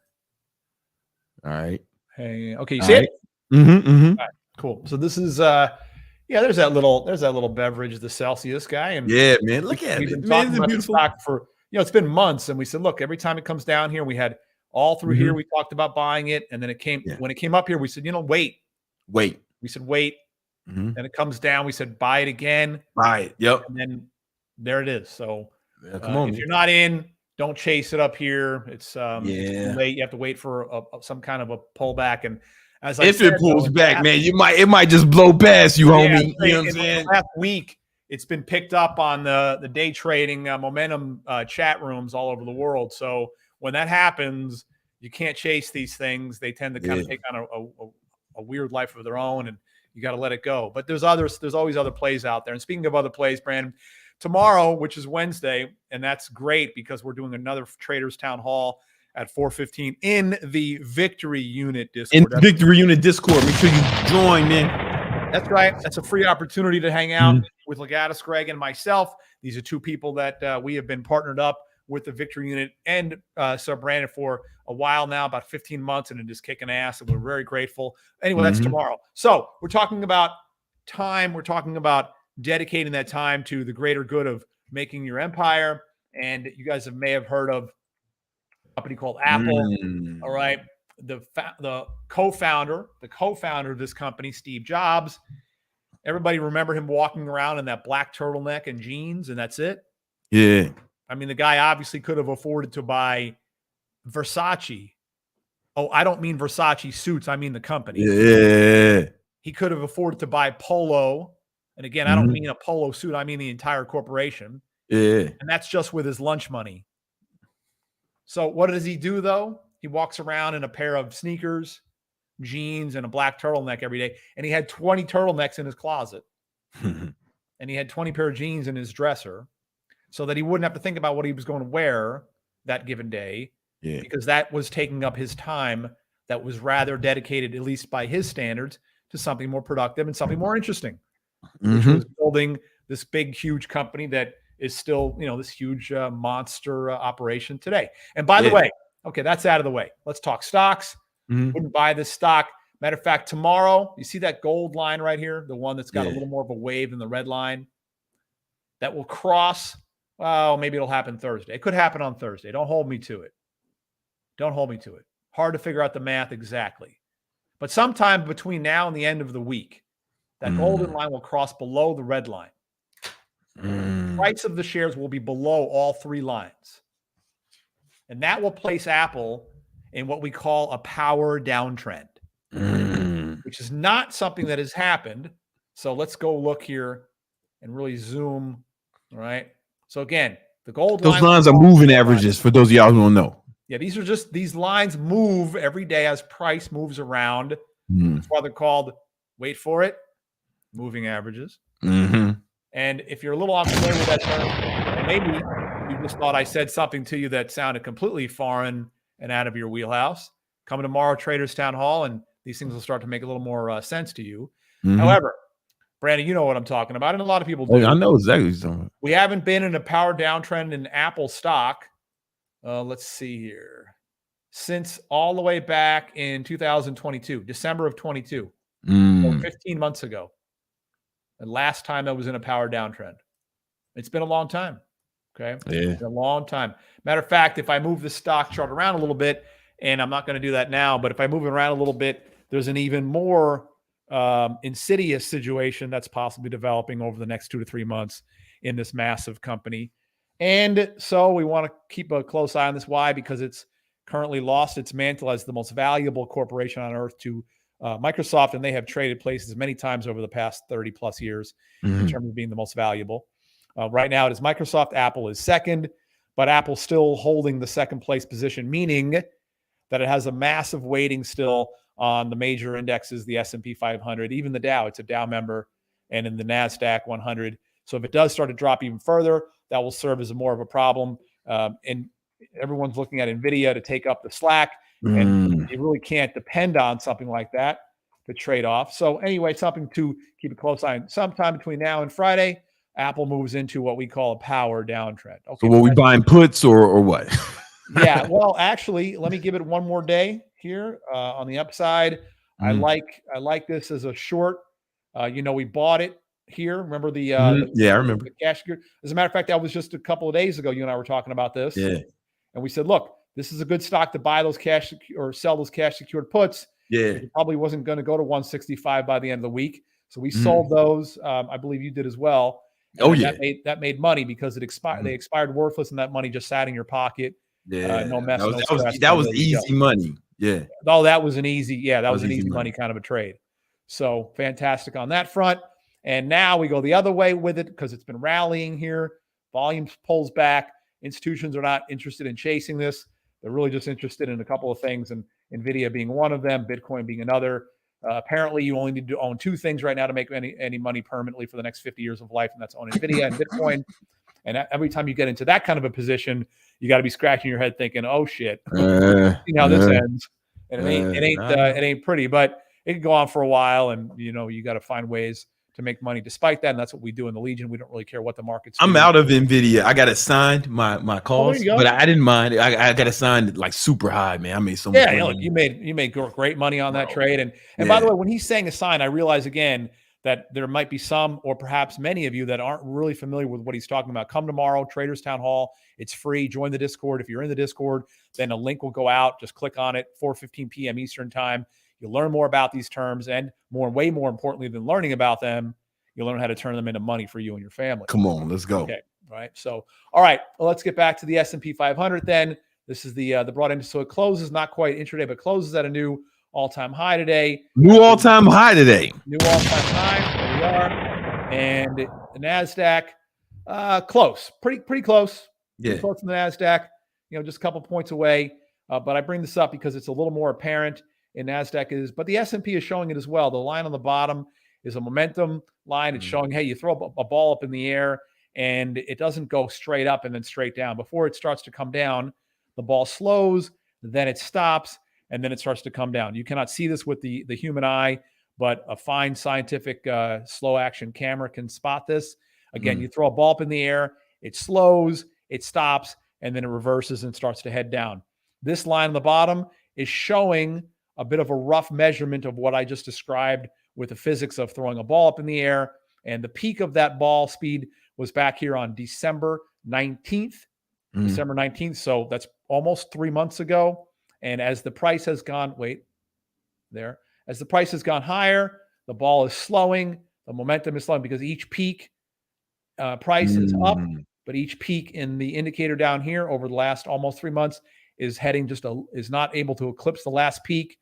All right. Hey. Okay. You see it? All right, cool. So this is there's that little beverage, the Celsius guy. And yeah, man. Look at we've it. Been talking about the stock for it's been months, and we said, look, every time it comes down here, we had all through here, we talked about buying it, and then it came when it came up here, we said, wait. We said, wait. Then it comes down. We said, buy it again. Buy it. Yep. And then there it is. So come on, if you're not in, don't chase it up here. It's too late. You have to wait for some kind of a pullback. And as if it pulls back, man, it might just blow past you, homie. You know what I'm saying? Last week, it's been picked up on the day trading momentum chat rooms all over the world. So when that happens, you can't chase these things. They tend to kind of take on a weird life of their own, and you got to let it go. But there's always other plays out there. And speaking of other plays, Brandon, tomorrow, which is Wednesday, and that's great because we're doing another Traders Town Hall at 4:15 in the Victory Unit Discord. Victory Unit Discord. Make sure you join, man. That's right. That's a free opportunity to hang out with Legatus, Greg, and myself. These are two people that we have been partnered up with the Victory Unit and Sir Brandon for a while now, about 15 months, and it is kicking ass, and we're very grateful. Anyway, that's tomorrow. So we're talking about time. We're talking about dedicating that time to the greater good of making your empire. And you guys may have heard of a company called Apple. All right. The co-founder of this company, Steve Jobs. Everybody remember him walking around in that black turtleneck and jeans, and that's it. Yeah. I mean, the guy obviously could have afforded to buy Versace. Oh, I don't mean Versace suits. I mean the company. Yeah. He could have afforded to buy Polo. And again, I don't mean a Polo suit. I mean the entire corporation. Yeah. And that's just with his lunch money. So what does he do, though? He walks around in a pair of sneakers, jeans, and a black turtleneck every day. And he had 20 turtlenecks in his closet. And he had 20 pair of jeans in his dresser so that he wouldn't have to think about what he was going to wear that given day. Yeah. Because that was taking up his time that was rather dedicated, at least by his standards, to something more productive and something more interesting. Which was building this big, huge company that is still, this huge monster operation today. And by the way, okay, that's out of the way. Let's talk stocks. Wouldn't buy this stock. Matter of fact, tomorrow, you see that gold line right here, the one that's got a little more of a wave than the red line, that will cross. Well, maybe it'll happen Thursday. It could happen on Thursday. Don't hold me to it. Hard to figure out the math exactly. But sometime between now and the end of the week, that golden line will cross below the red line. The price of the shares will be below all three lines. And that will place Apple in what we call a power downtrend, which is not something that has happened. So let's go look here and really zoom. All right. So again, the gold those lines are moving averages for those of y'all who don't know. Yeah, these lines move every day as price moves around. That's why they're called, wait for it, moving averages. And if you're a little unfamiliar with that term, maybe you just thought I said something to you that sounded completely foreign and out of your wheelhouse. Come tomorrow, Traders Town Hall, and these things will start to make a little more sense to you. However, Brandon, you know what I'm talking about, and a lot of people do. I know exactly what you're talking about. We haven't been in a power downtrend in Apple stock. Let's see here. Since all the way back in 2022, December of 22, so 15 months ago. And last time that was in a power downtrend. It's been a long time. Okay. Yeah. It's been a long time. Matter of fact, if I move the stock chart around a little bit, and I'm not going to do that now, but if I move it around a little bit, there's an even more insidious situation that's possibly developing over the next 2 to 3 months in this massive company. And so we want to keep a close eye on this. Why? Because it's currently lost its mantle as the most valuable corporation on earth to Microsoft, and they have traded places many times over the past 30 plus years in terms of being the most valuable. Right now it is Microsoft. Apple is second, but Apple's still holding the second place position, meaning that it has a massive weighting still on the major indexes, the S&P 500, even the Dow. It's a Dow member, and in the NASDAQ 100. So if it does start to drop even further, that will serve as more of a problem. And everyone's looking at NVIDIA to take up the slack, and you really can't depend on something like that to trade off. So anyway, something to keep a close eye on. Sometime between now and Friday, Apple moves into what we call a power downtrend. Okay, so what, we buying puts or what? Yeah, well, actually, let me give it one more day here on the upside. I like this as a short. We bought it here. Remember the I remember the cash. As a matter of fact, that was just a couple of days ago. You and I were talking about this. Yeah, and we said, look, this is a good stock to buy those cash or sell those cash secured puts. Yeah, it probably wasn't going to go to 165 by the end of the week, so we sold those. I believe you did as well. And that made money because it expired. They expired worthless, and that money just sat in your pocket. Yeah, no mess. That was easy money. Yeah. Oh, that was an easy. Yeah, that was an easy money kind of a trade. So fantastic on that front. And now we go the other way with it because it's been rallying here. Volume pulls back. Institutions are not interested in chasing this. They're really just interested in a couple of things, and NVIDIA being one of them, Bitcoin being another. Apparently, you only need to own two things right now to make any money permanently for the next 50 years of life, and that's own NVIDIA and Bitcoin. And every time you get into that kind of a position, you got to be scratching your head thinking, "Oh shit, see how this ends." And it ain't pretty, but it can go on for a while, and you got to find ways to make money despite that. And that's what we do in the Legion. We don't really care what the market's doing. I'm out of NVIDIA. I got it signed, my calls, but I didn't mind. I got it signed like super high, man. I made so much money. Look, you made great money on that trade. And by the way, when he's saying a sign, I realize again that there might be some or perhaps many of you that aren't really familiar with what he's talking about. Come tomorrow, Traders Town Hall. It's free. Join the Discord. If you're in the Discord, then a link will go out. Just click on it, 4:15 p.m. Eastern time. You'll learn more about these terms, and way more importantly than learning about them, you'll learn how to turn them into money for you and your family. Come on, let's go. Okay, right. So, all right, well, let's get back to the S&P 500 then. This is the broad index. So it closes not quite intraday, but closes at a new all-time high today. New all-time high today. New all-time high. There we are. And the NASDAQ, close, pretty close. Yeah, pretty close to the NASDAQ. Just a couple points away. But I bring this up because it's a little more apparent in NASDAQ is, but the S&P is showing it as well. The line on the bottom is a momentum line. It's showing, hey, you throw a ball up in the air and it doesn't go straight up and then straight down. Before it starts to come down, the ball slows, then it stops, and then it starts to come down. You cannot see this with the human eye, but a fine scientific slow action camera can spot this. Again, you throw a ball up in the air, it slows, it stops, and then it reverses and starts to head down. This line on the bottom is showing a bit of a rough measurement of what I just described with the physics of throwing a ball up in the air. And the peak of that ball speed was back here on December 19th. December 19th. So that's almost 3 months ago. And as the price has gone, as the price has gone higher, the ball is slowing. The momentum is slowing because each peak price is up, but each peak in the indicator down here over the last almost 3 months is heading is not able to eclipse the last peak.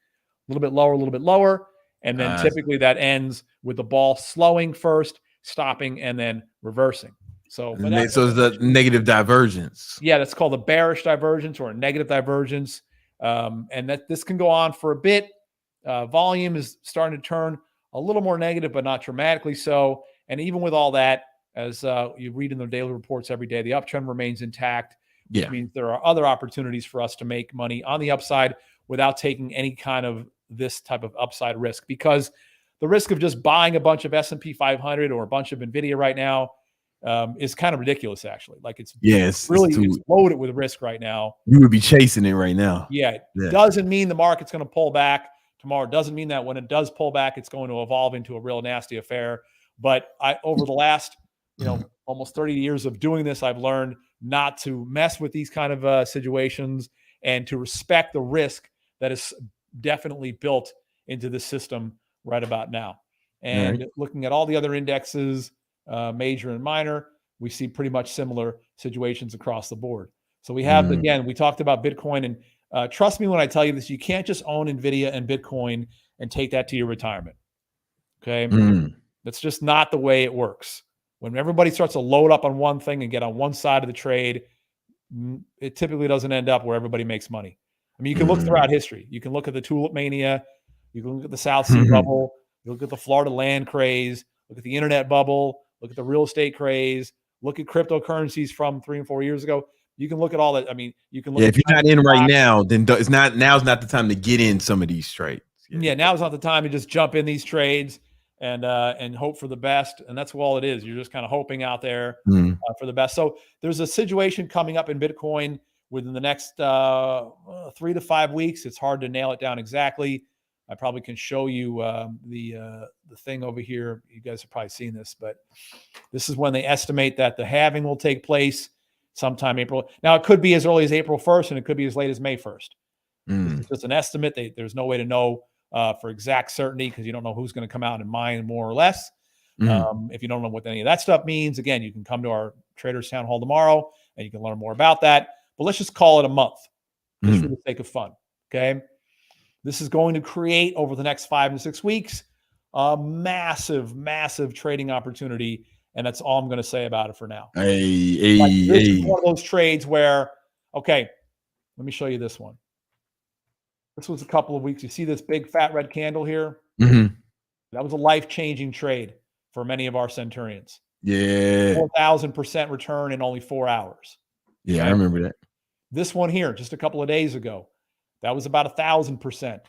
A little bit lower. And then typically that ends with the ball slowing first, stopping, and then reversing. So it's the negative divergence. Yeah, that's called a bearish divergence or a negative divergence. And that this can go on for a bit. Volume is starting to turn a little more negative, but not dramatically so. And even with all that, as you read in the daily reports every day, the uptrend remains intact, which means there are other opportunities for us to make money on the upside without taking any kind of this type of upside risk, because the risk of just buying a bunch of S&P 500 or a bunch of NVIDIA right now is kind of ridiculous, actually. Like it's loaded with risk right now. You would be chasing it right now. Yeah. Doesn't mean the market's going to pull back tomorrow. Doesn't mean that when it does pull back, it's going to evolve into a real nasty affair. But over the last, almost 30 years of doing this, I've learned not to mess with these kind of situations and to respect the risk that is definitely built into the system right about now. And looking at all the other indexes, major and minor, we see pretty much similar situations across the board. So we have, again, we talked about Bitcoin, and trust me when I tell you this, you can't just own NVIDIA and Bitcoin and take that to your retirement. Okay. That's just not the way it works. When everybody starts to load up on one thing and get on one side of the trade, it typically doesn't end up where everybody makes money. I mean, you can look throughout history. You can look at the tulip mania. You can look at the South Sea bubble. You look at the Florida land craze. Look at the internet bubble. Look at the real estate craze. Look at cryptocurrencies from 3 and 4 years ago. You can look at all that. I mean, you can look. Yeah, if you're not in right now, then now's not the time to get in some of these trades. Yeah, now's not the time to just jump in these trades and hope for the best. And that's all it is. You're just kind of hoping out there for the best. So there's a situation coming up in Bitcoin within the next 3 to 5 weeks. It's hard to nail it down exactly. I probably can show you the thing over here. You guys have probably seen this, but this is when they estimate that the halving will take place sometime April. Now, it could be as early as April 1st, and it could be as late as May 1st. It's just an estimate. There's no way to know for exact certainty because you don't know who's going to come out and mine more or less. If you don't know what any of that stuff means, again, you can come to our Traders Town Hall tomorrow, and you can learn more about that. But let's just call it a month, just for the sake of fun, okay? This is going to create, over the next 5 to 6 weeks, a massive, massive trading opportunity. And that's all I'm going to say about it for now. This is one of those trades where, okay, let me show you this one. This was a couple of weeks. You see this big fat red candle here? That was a life-changing trade for many of our Centurions. Yeah. 4,000% return in only 4 hours. Yeah, okay? I remember that. This one here, just a couple of days ago, that was about 1,000%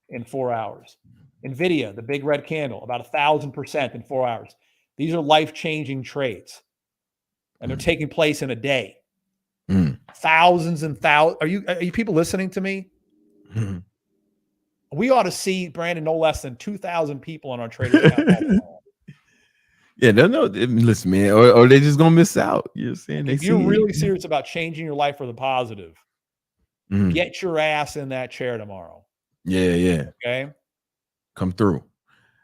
in 4 hours. NVIDIA, the big red candle, about 1,000% in 4 hours. These are life-changing trades, and they're taking place in a day. Thousands and thousands. Are you people listening to me? We ought to see, Brandon, no less than 2,000 people on our Traders Town. Yeah, no. Listen, man, or they're just gonna miss out. You're saying if you're really serious about changing your life for the positive, get your ass in that chair tomorrow. Yeah. Okay, come through,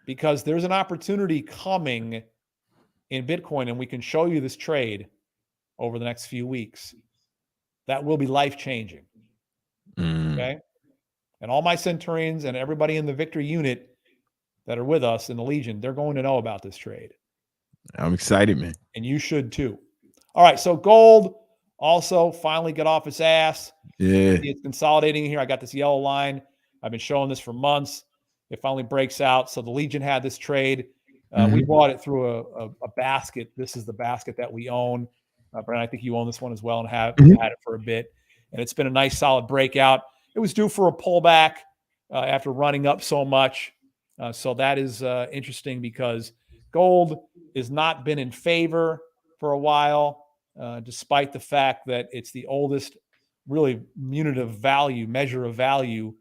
because there's an opportunity coming in Bitcoin, and we can show you this trade over the next few weeks. That will be life-changing. Okay, and all my Centurions and everybody in the Victory unit that are with us in the Legion, they're going to know about this trade. I'm excited, man. And you should too. All right, so gold also finally got off its ass. Yeah. It's consolidating here. I got this yellow line. I've been showing this for months. It finally breaks out. So the Legion had this trade. We bought it through a basket. This is the basket that we own. Brent, I think you own this one as well and have had it for a bit. And it's been a nice solid breakout. It was due for a pullback after running up so much. So that is interesting because gold has not been in favor for a while, despite the fact that it's the oldest really unit of value, measure of value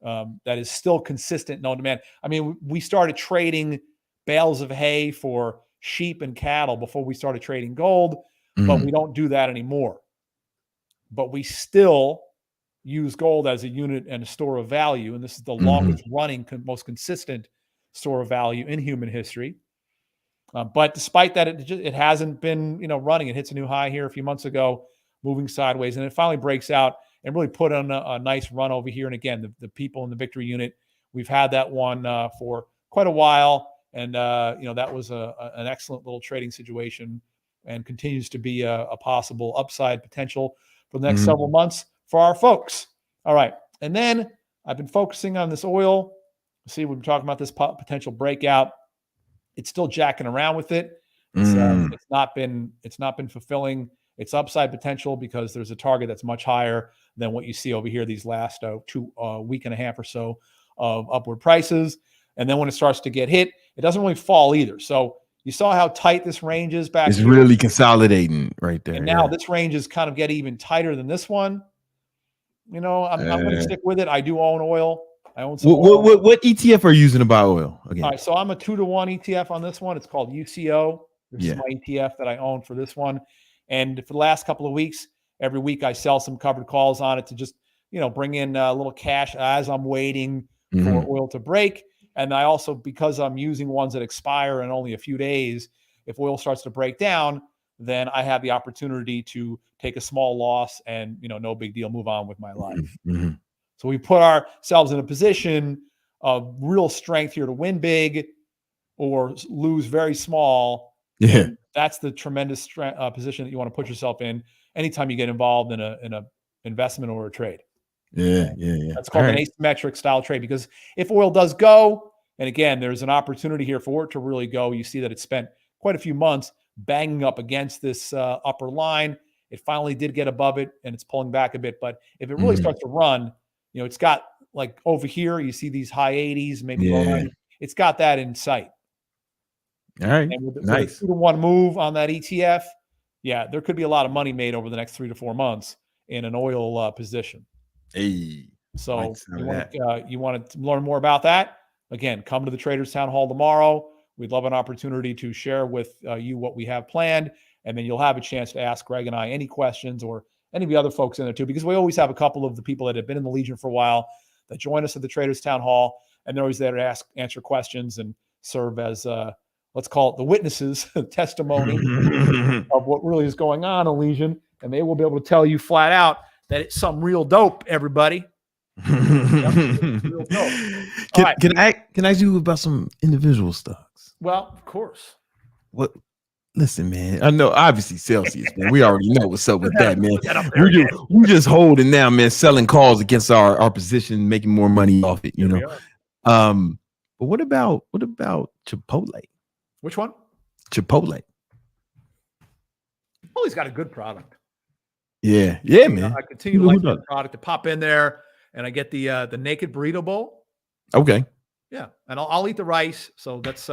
that is still consistent, known demand. I mean, we started trading bales of hay for sheep and cattle before we started trading gold, but we don't do that anymore. But we still use gold as a unit and a store of value, and this is the longest running, most consistent store of value in human history. But despite that, it hasn't been running. It hits a new high here a few months ago, moving sideways, and it finally breaks out and really put on a nice run over here. And again, the people in the Victory unit, we've had that one for quite a while, and that was an excellent little trading situation, and continues to be a possible upside potential for the next several months for our folks. All right, and then I've been focusing on this oil. See, we've been talking about this potential breakout. It's still jacking around with it. It's not been fulfilling its upside potential because there's a target that's much higher than what you see over here these last week and a half or so of upward prices. And then when it starts to get hit, it doesn't really fall either. So you saw how tight this range is back. It's here. Really consolidating right there. And now this range is kind of getting even tighter than this one. I'm going to stick with it. I do own oil. I own some oil. What ETF are you using to buy oil again? All right, so I'm a 2-to-1 ETF on this one. It's called UCO. This is my ETF that I own for this one. And for the last couple of weeks, every week I sell some covered calls on it to just, bring in a little cash as I'm waiting for oil to break. And I also, because I'm using ones that expire in only a few days, if oil starts to break down, then I have the opportunity to take a small loss and, no big deal, move on with my life. So we put ourselves in a position of real strength here to win big or lose very small. Yeah. that's the tremendous position that you want to put yourself in anytime you get involved in a investment or a trade. Yeah. That's called an asymmetric style trade, because if oil does go, and again, there's an opportunity here for it to really go. You see that it spent quite a few months banging up against this upper line. It finally did get above it, and it's pulling back a bit. But if it really starts to run, it's got like over here, you see these high 80s, maybe low 90s. It's got that in sight. All right. And with Nice. a 2-to-1 move on that ETF, there could be a lot of money made over the next 3 to 4 months in an oil position. Hey. So you want to learn more about that? Again, come to the Traders Town Hall tomorrow. We'd love an opportunity to share with you what we have planned, and then you'll have a chance to ask Greg and I any questions, or any of the other folks in there too, because we always have a couple of the people that have been in the Legion for a while that join us at the Traders Town Hall, and they're always there to answer questions and serve as let's call it the witnesses, testimony of what really is going on in Legion, and they will be able to tell you flat out that it's some real dope, everybody. Can I ask you about some individual stocks? Well, of course. What? Listen, man. I know, obviously, Celsius, man. We already know what's up with that, man. We just holding now, man. Selling calls against our position, making more money off it. But what about Chipotle? Which one? Chipotle. Chipotle's got a good product. Yeah, man. I continue to like the product, to pop in there, and I get the naked burrito bowl. Okay. Yeah, and I'll eat the rice. So that's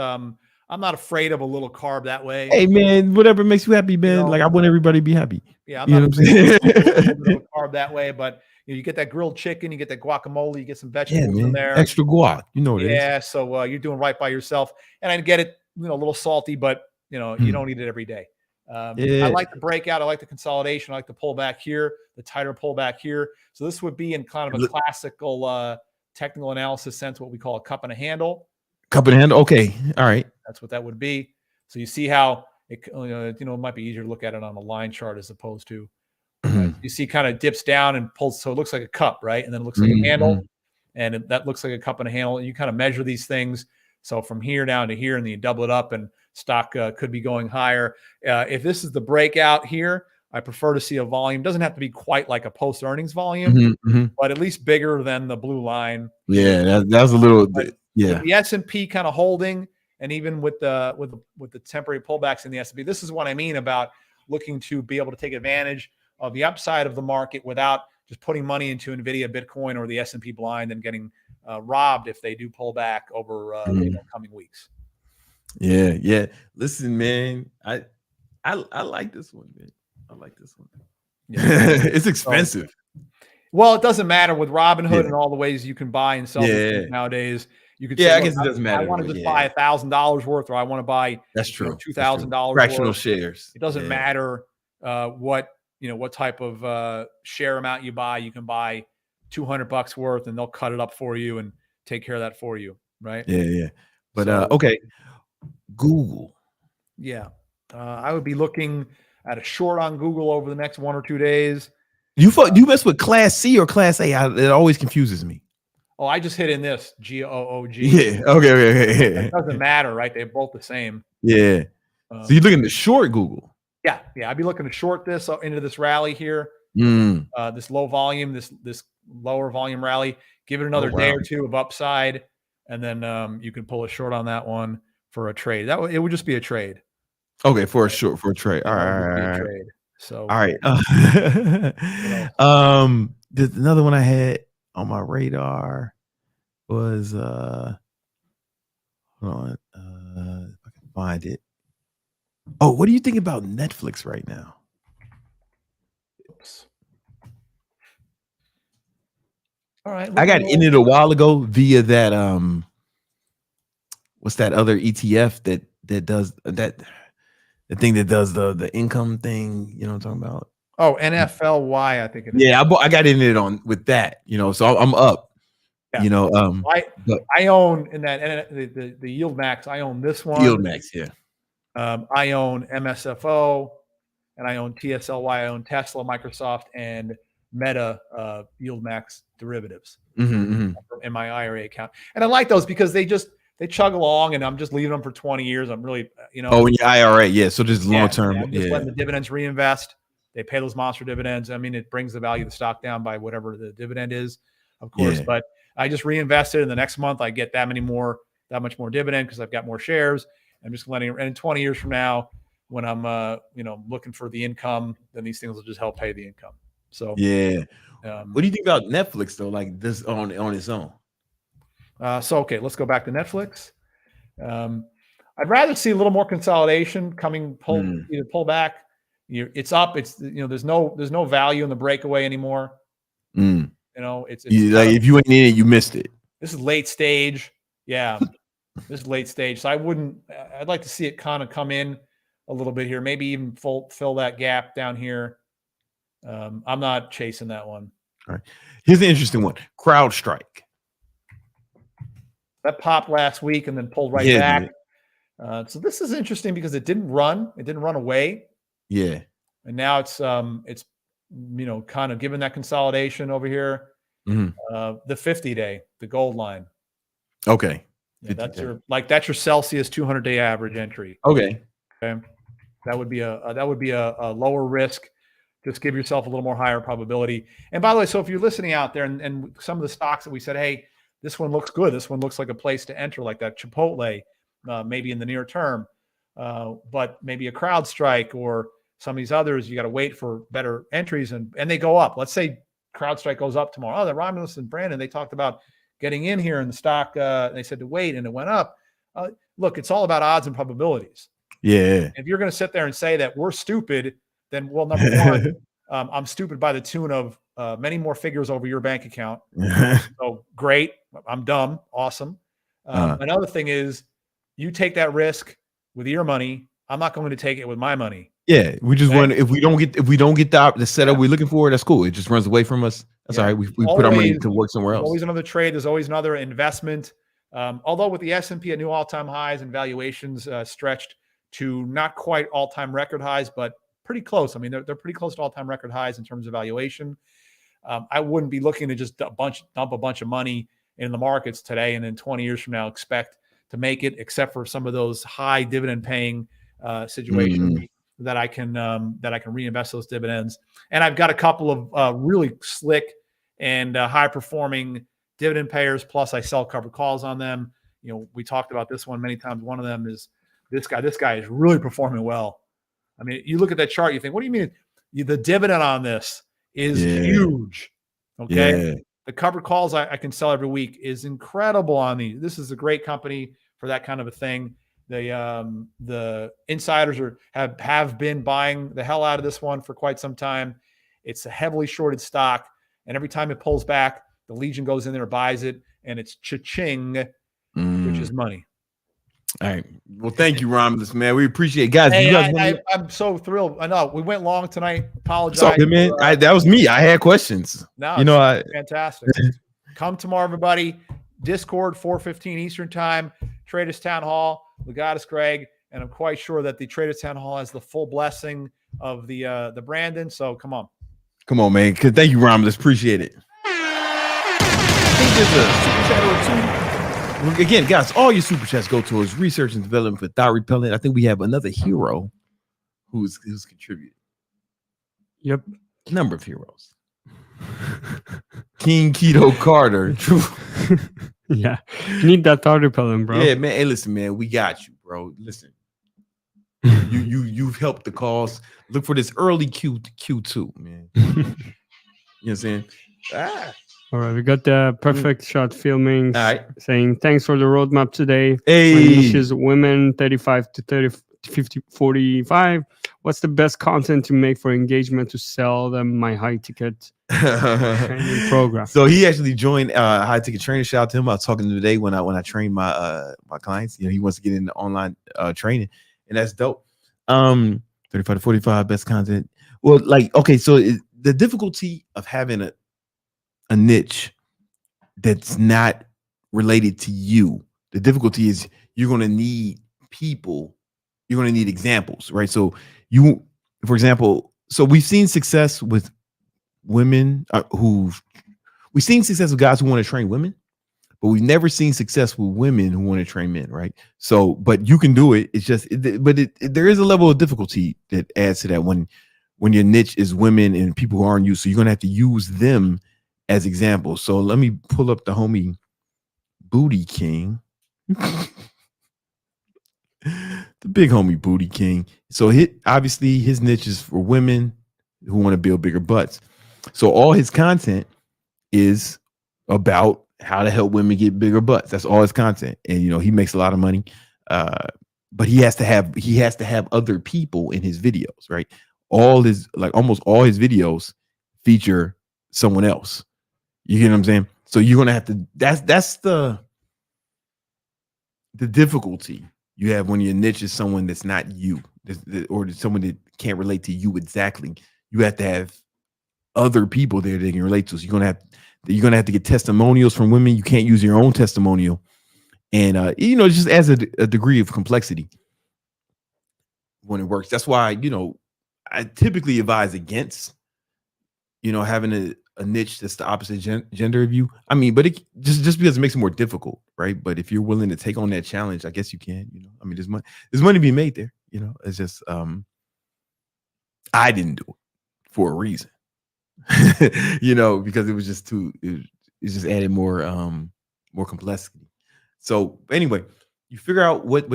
I'm not afraid of a little carb that way. Hey, man, whatever makes you happy, man. Like, I want everybody to be happy. Yeah, I'm not afraid of a little carb that way, but you get that grilled chicken, you get that guacamole, you get some vegetables in there. Extra guac, what it is. Yeah, so you're doing right by yourself, and I get it, a little salty, but you don't eat it every day. I like the breakout. I like the consolidation. I like the pullback here, the tighter pullback here. So this would be in kind of a classical technical analysis sense, what we call a cup and a handle. Cup and a handle. Okay. All right. That's what that would be. So you see how it might be easier to look at it on a line chart as opposed to, you see kind of dips down and pulls. So it looks like a cup, right? And then it looks like a handle, and that looks like a cup and a handle. And you kind of measure these things. So from here down to here, and then you double it up, and stock could be going higher. If this is the breakout here, I prefer to see a volume. Doesn't have to be quite like a post-earnings volume, but at least bigger than the blue line. Yeah, that's a little. With the S&P kind of holding, and even with the temporary pullbacks in the S&P, this is what I mean about looking to be able to take advantage of the upside of the market without just putting money into NVIDIA, Bitcoin, or the S&P blind and getting robbed if they do pull back over coming weeks. Yeah. Listen, man, I like this one, man. I like this one. Yeah. It's expensive. Well, it doesn't matter with Robinhood and all the ways you can buy and sell nowadays. You could say, I guess it doesn't matter. I want to just buy $1,000 worth, or I want to buy $2,000 fractional worth. shares. It doesn't matter what type of share amount you buy. You can buy $200 worth, and they'll cut it up for you and take care of that for you, right? Yeah. But okay, Google. Yeah, I would be looking at a short on Google over the next 1 or 2 days. You mess with Class C or Class A? It always confuses me. Oh, I just hit in this GOOG. Yeah. Okay. It doesn't matter, right? They're both the same. Yeah. So you're looking to short Google. Yeah. I'd be looking to short this into this rally here. This low volume, this lower volume rally. Give it another day or two of upside, and then you can pull a short on that one for a trade. It would just be a trade. Okay, for a trade. All right. Trade. So all right. There's another one I had on my radar was hold on, if I can find it. Oh, what do you think about Netflix right now? Oops. All right. I got in it a while ago via that what's that other ETF that does that, the thing that does the income thing, you know what I'm talking about? Oh, NFLY, I think it is. Yeah, I got in it on with that, so I'm up. Yeah. I own in that the Yield Max. I own this one. Yield Max, yeah. I own MSFO, and I own TSLY. I own Tesla, Microsoft, and Meta Yield Max derivatives in my IRA account. And I like those because they chug along, and I'm just leaving them for 20 years. I'm really, Oh, in your IRA, yeah. So just long term, I'm just letting the dividends reinvest. They pay those monster dividends. I mean, it brings the value of the stock down by whatever the dividend is, of course. Yeah. But I just reinvested, and the next month I get that much more dividend because I've got more shares. I'm just letting it. And 20 years from now, when I'm looking for the income, then these things will just help pay the income. So yeah. What do you think about Netflix though? Like this on its own? Okay, let's go back to Netflix. I'd rather see a little more consolidation either pull back. It's up. It's there's no value in the breakaway anymore. It's like if you ain't in it, you missed it. This is late stage. Yeah, this is late stage. So I'd like to see it kind of come in a little bit here. Maybe even fill that gap down here. I'm not chasing that one. All right. Here's an interesting one. CrowdStrike. That popped last week and then pulled right back. So this is interesting because it didn't run away. Yeah. And now it's kind of given that consolidation over here. The 50-day, the gold line. Okay. Yeah, that's your Celsius 200-day average entry. Okay. That would be a lower risk. Just give yourself a little more higher probability. And by the way, so if you're listening out there and some of the stocks that we said, hey, this one looks good. This one looks like a place to enter, like that Chipotle, maybe in the near term. But maybe a CrowdStrike or some of these others, you got to wait for better entries and they go up. Let's say CrowdStrike goes up tomorrow. Oh, the Romulus and Brandon, they talked about getting in here in the stock. They said to wait and it went up. Look, it's all about odds and probabilities. Yeah. If you're going to sit there and say that we're stupid, then number one, I'm stupid by the tune of many more figures over your bank account. So great. I'm dumb. Awesome. Another thing is you take that risk with your money. I'm not going to take it with my money. Yeah. We just want, if we don't get the setup we're looking for, that's cool. It just runs away from us. That's all right. We put our money to work somewhere else. Always another trade. There's always another investment. Although with the S&P at new all-time highs and valuations stretched to not quite all-time record highs, but pretty close. I mean, they're pretty close to all-time record highs in terms of valuation. I wouldn't be looking to just dump a bunch of money in the markets today and then 20 years from now expect to make it, except for some of those high dividend paying situations that I can reinvest those dividends. And I've got a couple of really slick and high performing dividend payers. Plus, I sell covered calls on them. We talked about this one many times. One of them is this guy. This guy is really performing well. I mean, you look at that chart, you think, what do you mean? The dividend on this is huge. Okay. Yeah. The covered calls I can sell every week is incredible on these. This is a great company for that kind of a thing. The insiders have been buying the hell out of this one for quite some time. It's a heavily shorted stock. And every time it pulls back, the Legion goes in there, buys it, and it's cha-ching, which is money. All right. Well, thank you, Romulus, man. We appreciate it. Guys. Hey, I'm so thrilled. I know we went long tonight. Apologize. It's okay, man. That was me. I had questions. No, fantastic. Come tomorrow, everybody. Discord, 4:15 Eastern time. Traders Town Hall. Legatus Greg, and I'm quite sure that the Traders Town Hall has the full blessing of the Brandon. So come on, man. Thank you, Romulus. Appreciate it. I think there's a super chat or two. Again, guys, all your super chats go towards research and development for Thot repellent. I think we have another hero who's contributed. Yep, number of heroes. King Keto Carter. Yeah, you need that Thot repellent, bro. Yeah, man. Hey, listen, man, we got you, bro. Listen, you've helped the cause. Look for this early Q2, man. You know what I'm saying? All right, we got the perfect shot filming saying thanks for the roadmap today. Hey, niches women 35 to 30, 50, 45. What's the best content to make for engagement to sell them my high ticket training program? So he actually joined high ticket training. Shout out to him. I was talking to him today when I train my clients. He wants to get into online training, and that's dope. 35 to 45 best content. Well, so the difficulty of having a niche that's not related to you. The difficulty is you're going to need people. You're going to need examples, right? So for example, we've seen success with women we've seen success with guys who want to train women, but we've never seen success with women who want to train men, right? So, but you can do it. It's just, there is a level of difficulty that adds to that when your niche is women and people who aren't you. So you're gonna have to use them as examples. So let me pull up the homie Booty King. The big homie Booty King. So obviously his niche is for women who want to build bigger butts. So all his content is about how to help women get bigger butts. That's all his content. And he makes a lot of money. But he has to have other people in his videos, right? Almost all his videos feature someone else. You get what I'm saying? So you're gonna have to, that's the difficulty you have when your niche is someone that's not you, or someone that can't relate to you exactly. You have to have other people there that can relate to. So you're gonna have to get testimonials from women. You can't use your own testimonial, and it just adds a degree of complexity when it works. That's why I typically advise against having a niche that's the opposite gender of you. I mean, but it just because it makes it more difficult, right? But if you're willing to take on that challenge, I guess you can. I mean, there's money to be made there. It's just I didn't do it for a reason. Because it was just it just added more complexity. So anyway, you figure out what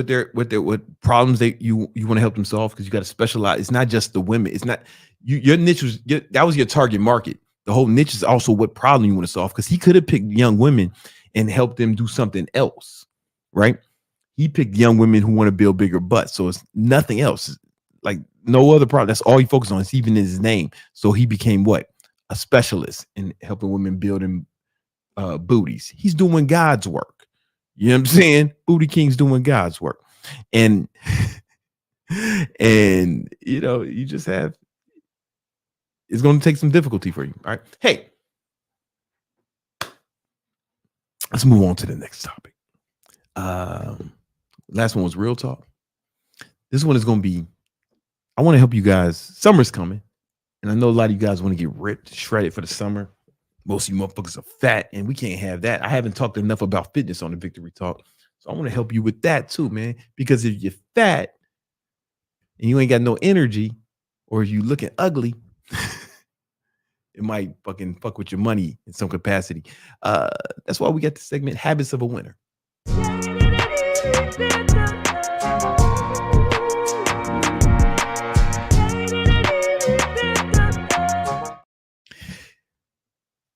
problems you want to help them solve, because you got to specialize. It's not just the women. It's not your niche that was your target market. The whole niche is also what problem you want to solve, because he could have picked young women and helped them do something else, right? He picked young women who want to build bigger butts. So it's nothing else. Like no other problem. That's all he focused on. It's even in his name. So he became what? A specialist in helping women building booties. He's doing God's work. You know what I'm saying? Booty King's doing God's work. And you just have, it's going to take some difficulty for you. All right. Hey, let's move on to the next topic. Last one was real talk. This one is going to be, I want to help you guys. Summer's coming. And I know a lot of you guys want to get ripped, shredded for the summer. Most of you motherfuckers are fat, and we can't have that. I haven't talked enough about fitness on the Victory Talk. So I want to help you with that too, man. Because if you're fat and you ain't got no energy, or you looking ugly, it might fucking fuck with your money in some capacity. That's why we got the segment Habits of a Winner.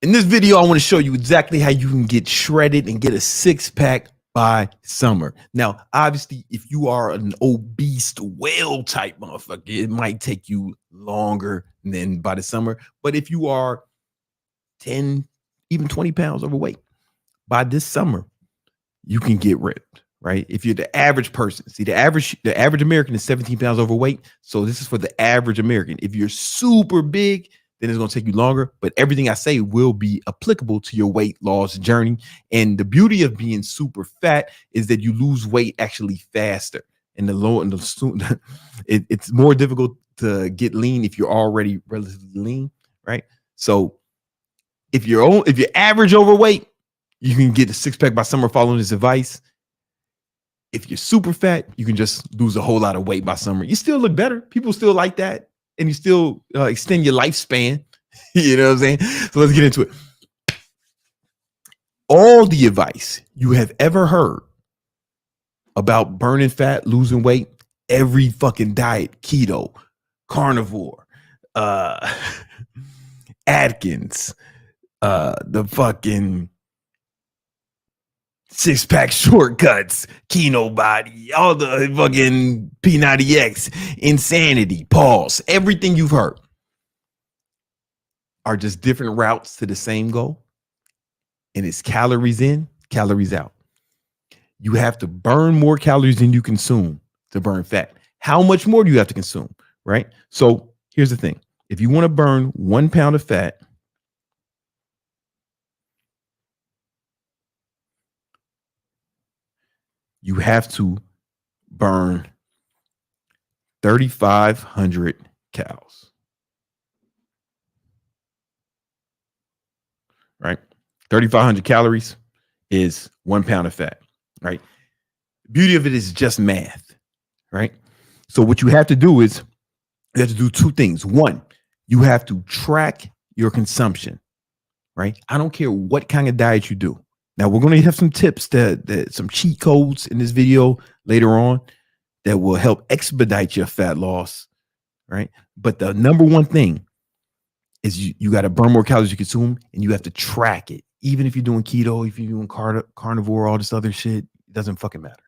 In this video, I want to show you exactly how you can get shredded and get a six-pack by summer. Now, obviously, if you are an obese whale type motherfucker, it might take you longer than by the summer. But if you are 10, even 20 pounds overweight, by this summer, you can get ripped, right? If you're the average person, see, the average American is 17 pounds overweight. So this is for the average American. If you're super big, then it's going to take you longer. But everything I say will be applicable to your weight loss journey. And the beauty of being super fat is that you lose weight actually faster. And it's more difficult to get lean if you're already relatively lean, right? So if you're average overweight, you can get a six-pack by summer following this advice. If you're super fat, you can just lose a whole lot of weight by summer. You still look better. People still like that. And you still extend your lifespan. You know what I'm saying? So let's get into it. All the advice you have ever heard about burning fat, losing weight, every fucking diet, keto, carnivore, Atkins, the fucking six-pack shortcuts, Keno Body, all the fucking P90X, Insanity, Pause, everything you've heard are just different routes to the same goal. And it's calories in, calories out. You have to burn more calories than you consume to burn fat. How much more do you have to consume, right? So here's the thing. If you want to burn 1 pound of fat, you have to burn 3,500 calories, right? 3,500 calories is 1 pound of fat, right? Beauty of it is just math, right? So what you have to do is you have to do two things. One, you have to track your consumption, right? I don't care what kind of diet you do. Now we're going to have some tips that some cheat codes in this video later on that will help expedite your fat loss, right? But the number one thing is you got to burn more calories you consume, and you have to track it. Even if you're doing keto, if you're doing carnivore, all this other shit, it doesn't fucking matter.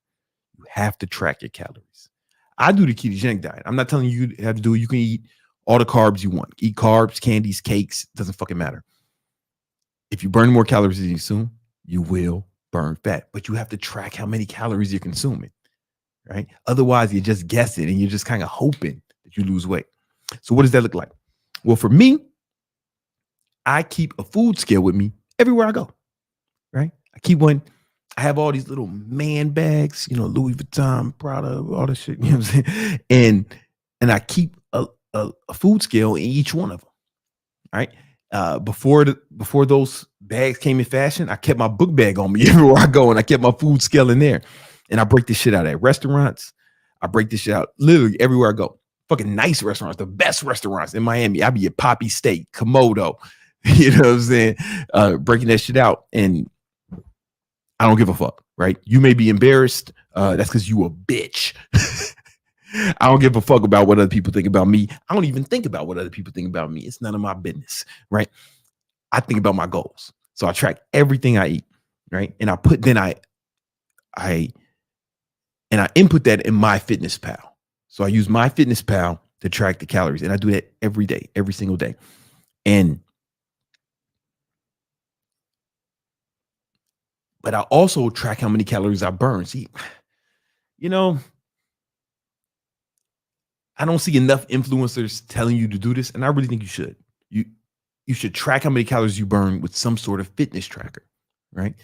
You have to track your calories. I do the ketogenic diet. I'm not telling you how to do it. You can eat all the carbs you want. Eat carbs, candies, cakes, doesn't fucking matter. If you burn more calories than you consume, you will burn fat. But you have to track how many calories you're consuming, right? Otherwise, you're just guessing and you're just kind of hoping that you lose weight. So what does that look like? Well, for me, I keep a food scale with me everywhere I go, right? I keep one. I have all these little man bags, Louis Vuitton, Prada, all this shit, you know what I'm saying? And I keep a food scale in each one of them, right? Before those bags came in fashion, I kept my book bag on me everywhere I go, and I kept my food scale in there. And I break this shit out at restaurants. I break this shit out literally everywhere I go. Fucking nice restaurants, the best restaurants in Miami. I be at Poppy Steak, Komodo, you know what I'm saying? Breaking that shit out, and I don't give a fuck, right? You may be embarrassed. That's because you a bitch. I don't give a fuck about what other people think about me. I don't even think about what other people think about me. It's none of my business, right? I think about my goals. So I track everything I eat, right? And I input that in MyFitnessPal. So I use MyFitnessPal to track the calories, and I do that every day, every single day. But I also track how many calories I burn. See, I don't see enough influencers telling you to do this, and I really think you should. You should track how many calories you burn with some sort of fitness tracker, right?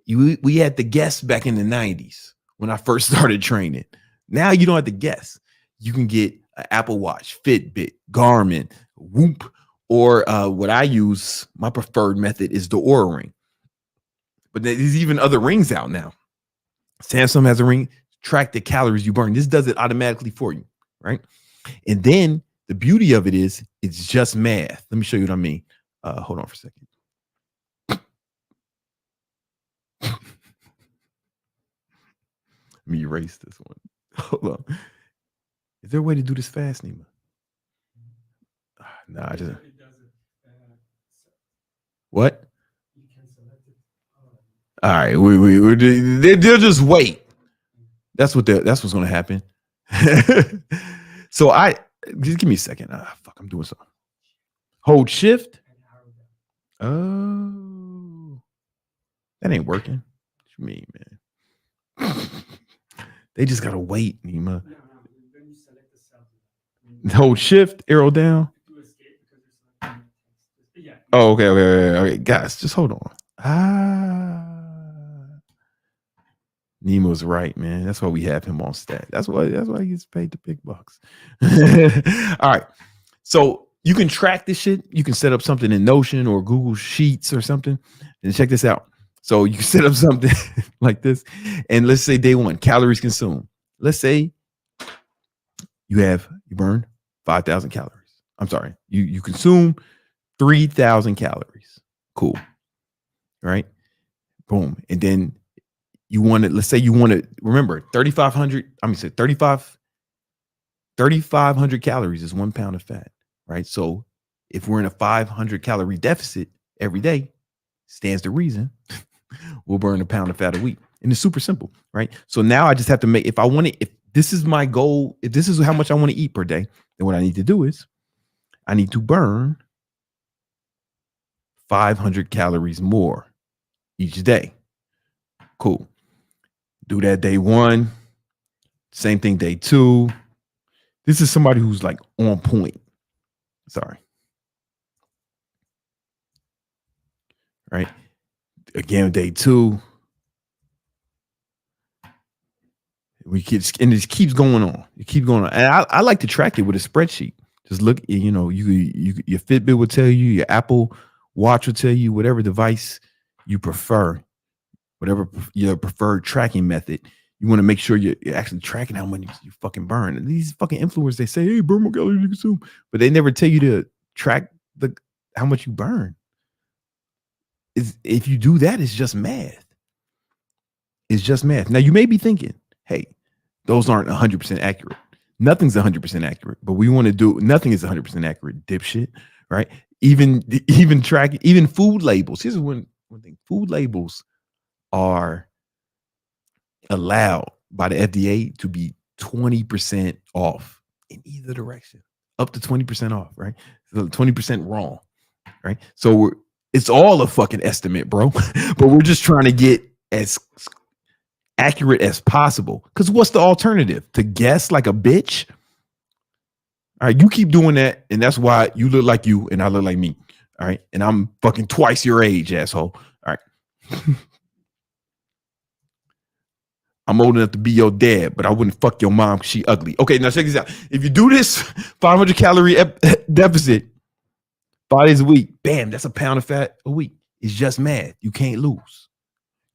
We had to guess back in the 90s when I first started training. Now you don't have to guess. You can get an Apple Watch, Fitbit, Garmin, Whoop, or what I use, my preferred method is the Oura Ring. But there's even other rings out now. Samsung has a ring, track the calories you burn. This does it automatically for you, right? And then the beauty of it is it's just math. Let me show you what I mean. Hold on for a second. Let me erase this one. Hold on. Is there a way to do this fast, Nima? Nah, I just. What? All right, they'll just wait. That's what's going to happen. So just give me a second. Fuck, I'm doing something. Hold shift. Oh, that ain't working. What you mean, man? They just gotta wait, Nima. Hold shift, arrow down. Oh, okay. Guys, just hold on. Nemo's right, man. That's why we have him on stat. That's why he gets paid the big bucks. All right. So you can track this shit. You can set up something in Notion or Google Sheets or something. And check this out. So you can set up something like this. And let's say day one, calories consumed. Let's say you burn 5,000 calories. I'm sorry. You consume 3,000 calories. Cool. All right. Boom. And then let's say you want to remember 3,500 calories is 1 pound of fat, right? So if we're in a 500 calorie deficit every day, stands to reason, we'll burn 1 pound of fat a week. And it's super simple, right? So now I just have to if this is my goal, if this is how much I want to eat per day, then what I need to do is I need to burn 500 calories more each day. Cool. Do that day one. Same thing day two. This is somebody who's like on point. Sorry. Right. Again, day two. And it keeps going on. It keeps going on. And I like to track it with a spreadsheet. Just look, your Fitbit will tell you, your Apple Watch will tell you, whatever device you prefer. whatever your preferred tracking method, you want to make sure you're actually tracking how much you fucking burn. And these fucking influencers, they say, hey, burn more calories you consume, but they never tell you to track how much you burn. If you do that, it's just math. It's just math. Now you may be thinking, hey, those aren't 100% accurate. Nothing's 100% accurate, but we want to do nothing is 100% accurate, dipshit, right? Even tracking, even food labels. Here's one thing: food labels are allowed by the FDA to be 20% off in either direction, up to 20% off, right? So 20% wrong, right? So it's all a fucking estimate, bro. But we're just trying to get as accurate as possible. Because what's the alternative? To guess like a bitch? All right, you keep doing that, and that's why you look like you and I look like me. All right, and I'm fucking twice your age, asshole. All right. I'm old enough to be your dad, but I wouldn't fuck your mom because she ugly. Okay, now check this out. If you do this 500 calorie deficit 5 days a week, bam, that's a pound of fat a week. It's just math. You can't lose.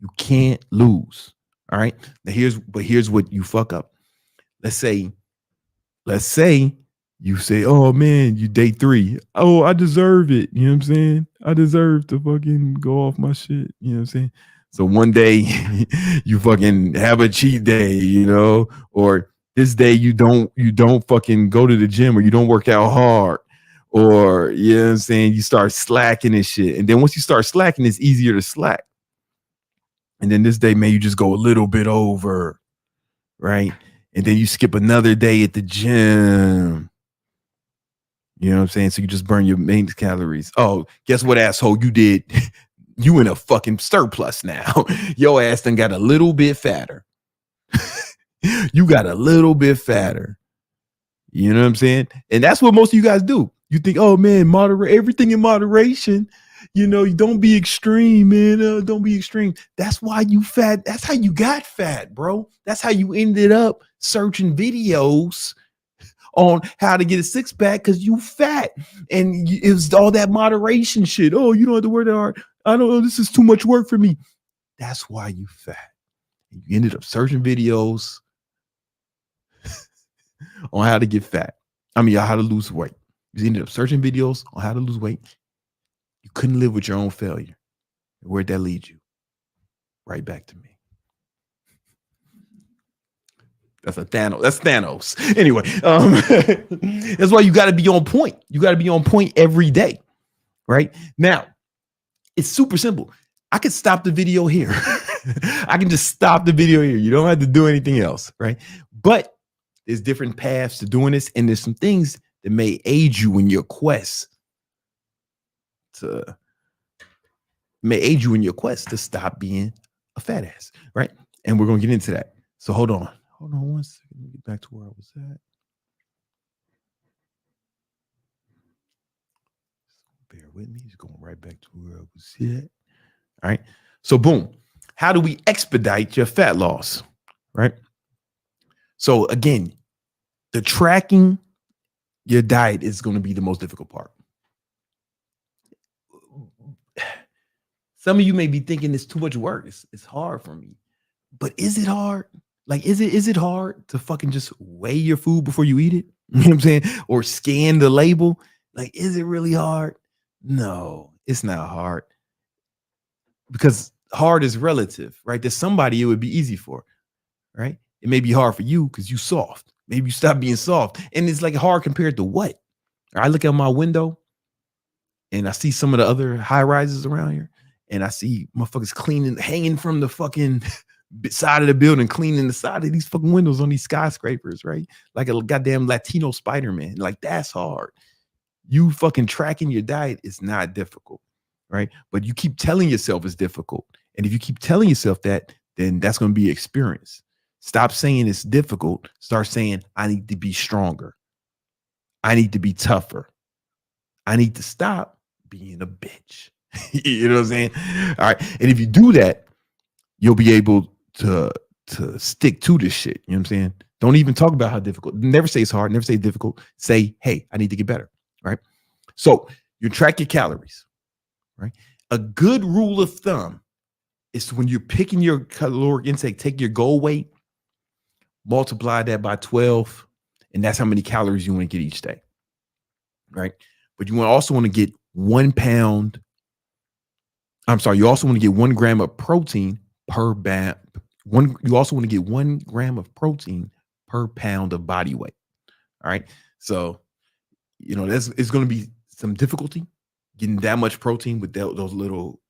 You can't lose. All right. Now here's what you fuck up. Let's say you say, oh man, you day 3. Oh, I deserve it. You know what I'm saying? I deserve to fucking go off my shit. You know what I'm saying? So one day you fucking have a cheat day, you know, or this day you don't fucking go to the gym, or you don't work out hard, or you know what I'm saying, you start slacking and shit. And then once you start slacking, it's easier to slack. And then this day, man, you just go a little bit over, right? And then you skip another day at the gym. You know what I'm saying? So you just burn your maintenance calories. Oh, guess what, asshole? You did. You in a fucking surplus now. Your ass done got a little bit fatter. You got a little bit fatter. You know what I'm saying? And that's what most of you guys do. You think, oh man, moderate everything in moderation. You know, don't be extreme, man. Don't be extreme. That's why you fat. That's how you got fat, bro. That's how you ended up searching videos on how to get a 6-pack because you fat. And it was all that moderation shit. Oh, you don't have to work that hard. I don't know. This is too much work for me. That's why you fat. You ended up searching videos on how to get fat. I mean, how to lose weight. You ended up searching videos on how to lose weight. You couldn't live with your own failure. Where'd that lead you? Right back to me. That's Thanos. That's Thanos. Anyway, that's why you got to be on point. You got to be on point every day. Right now, it's super simple. I could stop the video here. I can just stop the video here. You don't have to do anything else, right? But there's different paths to doing this, and there's some things that may aid you in your quest to stop being a fat ass, right? And we're gonna get into that. So hold on one second. Let me get back to where I was at. Bear with me. Just going right back to where I was at. All right. So boom. How do we expedite your fat loss? Right. So again, the tracking your diet is going to be the most difficult part. Some of you may be thinking it's too much work. It's hard for me. But is it hard? Like, is it hard to fucking just weigh your food before you eat it? You know what I'm saying? Or scan the label? Like, is it really hard? No, it's not hard. Because hard is relative, right? There's somebody it would be easy for, right? It may be hard for you because you soft. Maybe you stop being soft. And it's like hard compared to what? I look out my window and I see some of the other high rises around here. And I see motherfuckers cleaning, hanging from the fucking side of the building, cleaning the side of these fucking windows on these skyscrapers, right? Like a goddamn Latino Spider-Man. Like, that's hard. You fucking tracking your diet is not difficult, right? But you keep telling yourself it's difficult. And if you keep telling yourself that, then that's going to be experience. Stop saying it's difficult. Start saying, I need to be stronger. I need to be tougher. I need to stop being a bitch. You know what I'm saying? All right. And if you do that, you'll be able to stick to this shit. You know what I'm saying? Don't even talk about how difficult. Never say it's hard. Never say difficult. Say, hey, I need to get better. Right? So you track your calories. Right? A good rule of thumb It's when you're picking your caloric intake, take your goal weight, multiply that by 12, and that's how many calories you want to get each day, right? But you also want to get 1 pound. I'm sorry, you also want to get 1 gram of protein per you also want to get 1 gram of protein per pound of body weight. All right. So, it's going to be some difficulty getting that much protein with that little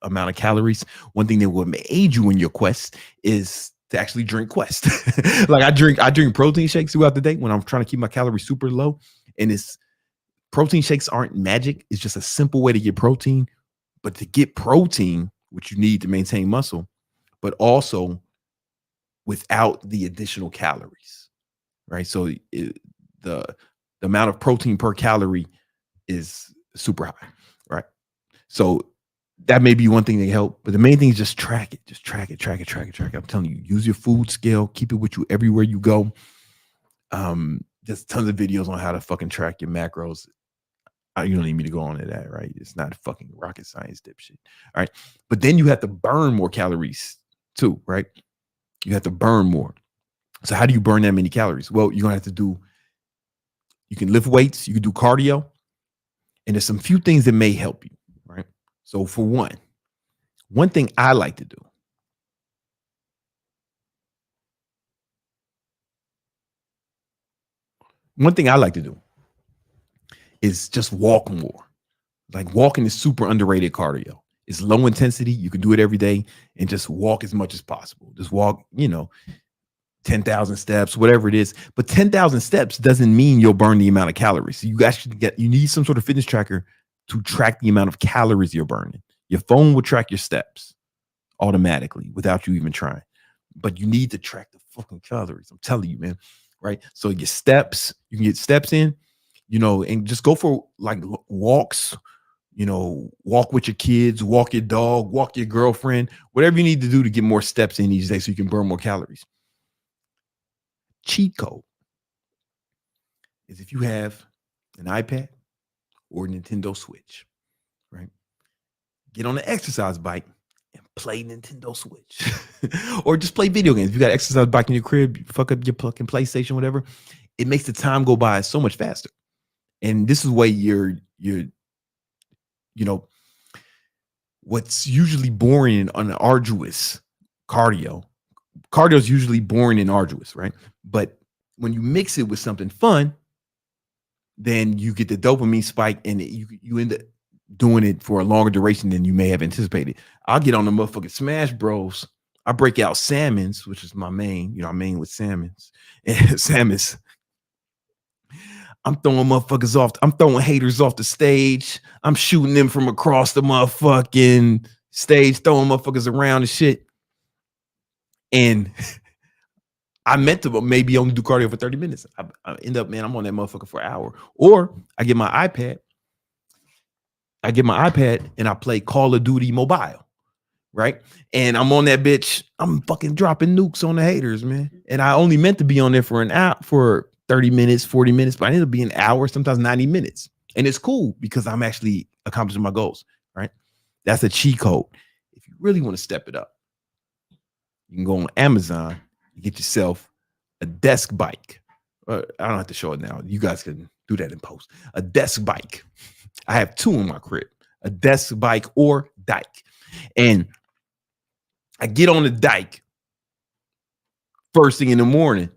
amount of calories. One thing that will aid you in your quest is to actually drink Quest. Like I drink protein shakes throughout the day when I'm trying to keep my calories super low. And protein shakes aren't magic. It's just a simple way to get protein. But to get protein, which you need to maintain muscle, but also without the additional calories, right? So the amount of protein per calorie is super high, right? So that may be one thing that help, but the main thing is just track it. Just track it. I'm telling you, use your food scale, keep it with you everywhere you go. There's tons of videos on how to fucking track your macros. You don't need me to go on to that, right? It's not fucking rocket science dipshit. All right. But then you have to burn more calories too, right? You have to burn more. So how do you burn that many calories? Well, you're going to have to you can lift weights, you can do cardio, and there's some few things that may help you, right? So for one thing I like to do, is just walk more. Like walking is super underrated cardio. It's low intensity. You can do it every day and just walk as much as possible. Just walk, 10,000 steps, whatever it is. But 10,000 steps doesn't mean you'll burn the amount of calories. So you need some sort of fitness tracker to track the amount of calories you're burning. Your phone will track your steps automatically without you even trying. But you need to track the fucking calories. I'm telling you, man. Right? So your steps, you can get steps in, and just go for like walks, walk with your kids, walk your dog, walk your girlfriend, whatever you need to do to get more steps in each day so you can burn more calories. Cheat code is if you have an iPad or a Nintendo Switch, right? Get on the exercise bike and play Nintendo Switch or just play video games. If you got an exercise bike in your crib, you fuck up your fucking PlayStation, whatever. It makes the time go by so much faster. And this is why you're what's usually boring and arduous cardio is usually boring and arduous, right? But when you mix it with something fun, then you get the dopamine spike and you end up doing it for a longer duration than you may have anticipated. I'll get on the motherfucking Smash Bros. I break out salmons, which is my main, I main with salmons. And salmons. I'm throwing motherfuckers off. I'm throwing haters off the stage. I'm shooting them from across the motherfucking stage, throwing motherfuckers around and shit. And I meant to maybe only do cardio for 30 minutes. I end up, man, I'm on that motherfucker for an hour. Or I get my iPad. And I play Call of Duty Mobile, right? And I'm on that bitch. I'm fucking dropping nukes on the haters, man. And I only meant to be on there for an hour, for 30 minutes, 40 minutes, but I ended up being an hour, sometimes 90 minutes. And it's cool because I'm actually accomplishing my goals, right? That's a cheat code. If you really want to step it up, you can go on Amazon and get yourself a desk bike. I don't have to show it now. You guys can do that in post. A desk bike. I have 2 in my crib, a desk bike or dike. And I get on the dike first thing in the morning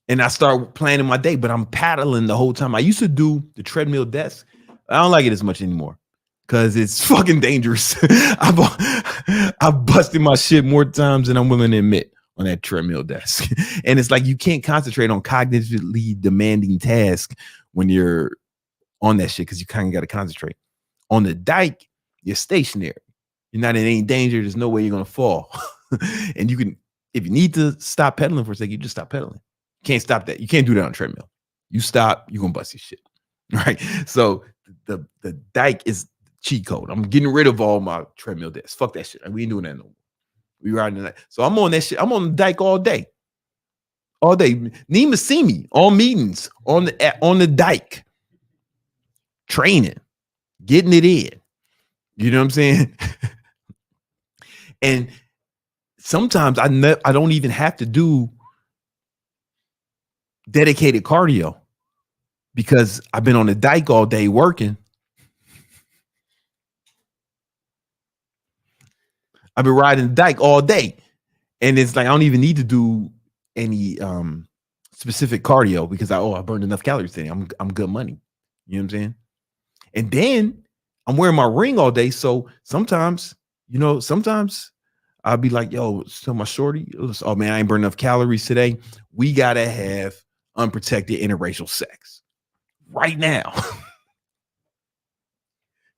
and I start planning my day, but I'm paddling the whole time. I used to do the treadmill desk. I don't like it as much anymore because it's fucking dangerous. I've busted my shit more times than I'm willing to admit on that treadmill desk. And it's like you can't concentrate on cognitively demanding tasks when you're on that shit because you kind of got to concentrate. On the dike, you're stationary. You're not in any danger. There's no way you're going to fall. And you can, if you need to stop pedaling for a second, you just stop pedaling. You can't stop that. You can't do that on a treadmill. You stop, you're going to bust your shit. Right? So the dike is cheat code. I'm getting rid of all my treadmill desks. Fuck that shit. We ain't doing that no more. We riding that. So I'm on that shit. I'm on the dike all day. All day. Nima see me on meetings on the dike. Training. Getting it in. You know what I'm saying? And sometimes I don't even have to do dedicated cardio because I've been on the dike all day working. I've been riding the dike all day. And it's like I don't even need to do any specific cardio because I burned enough calories today. I'm good money. You know what I'm saying? And then I'm wearing my ring all day. So sometimes I'll be like, yo, so my shorty, oh man, I ain't burned enough calories today. We gotta have unprotected interracial sex right now.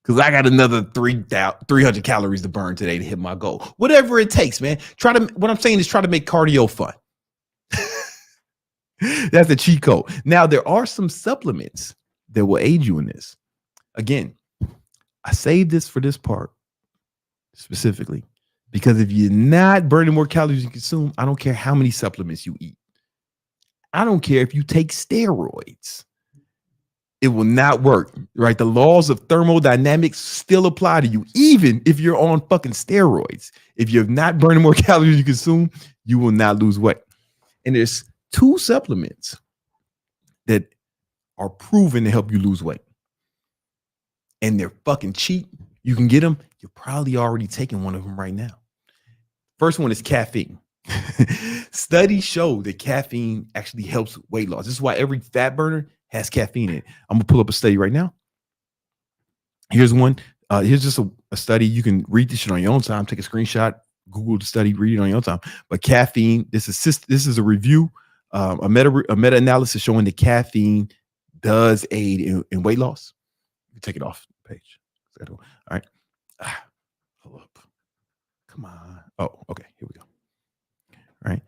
Because I got another 300 calories to burn today to hit my goal. Whatever it takes, man. What I'm saying is try to make cardio fun. That's the cheat code. Now, there are some supplements that will aid you in this. Again, I saved this for this part specifically because if you're not burning more calories you consume, I don't care how many supplements you eat. I don't care if you take steroids. It will not work, right? The laws of thermodynamics still apply to you, even if you're on fucking steroids. If you're not burning more calories you consume, you will not lose weight. And there's 2 supplements that are proven to help you lose weight. And they're fucking cheap. You can get them. You're probably already taking one of them right now. First one is caffeine. Studies show that caffeine actually helps weight loss. This is why every fat burner has caffeine in it. I'm gonna pull up a study right now. Here's one. Here's just a study. You can read this shit on your own time. Take a screenshot, Google the study, read it on your own time. But caffeine. This is a review, a meta-analysis showing that caffeine does aid in weight loss. You can take it off the page. All right. Hold up. Come on. Oh, okay. Here we go. All right.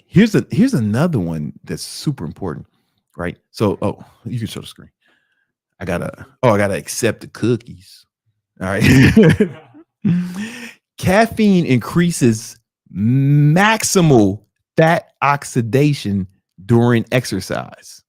Here's another one that's super important. Right. So, you can show the screen. I gotta accept the cookies. All right. Caffeine increases maximal fat oxidation during exercise.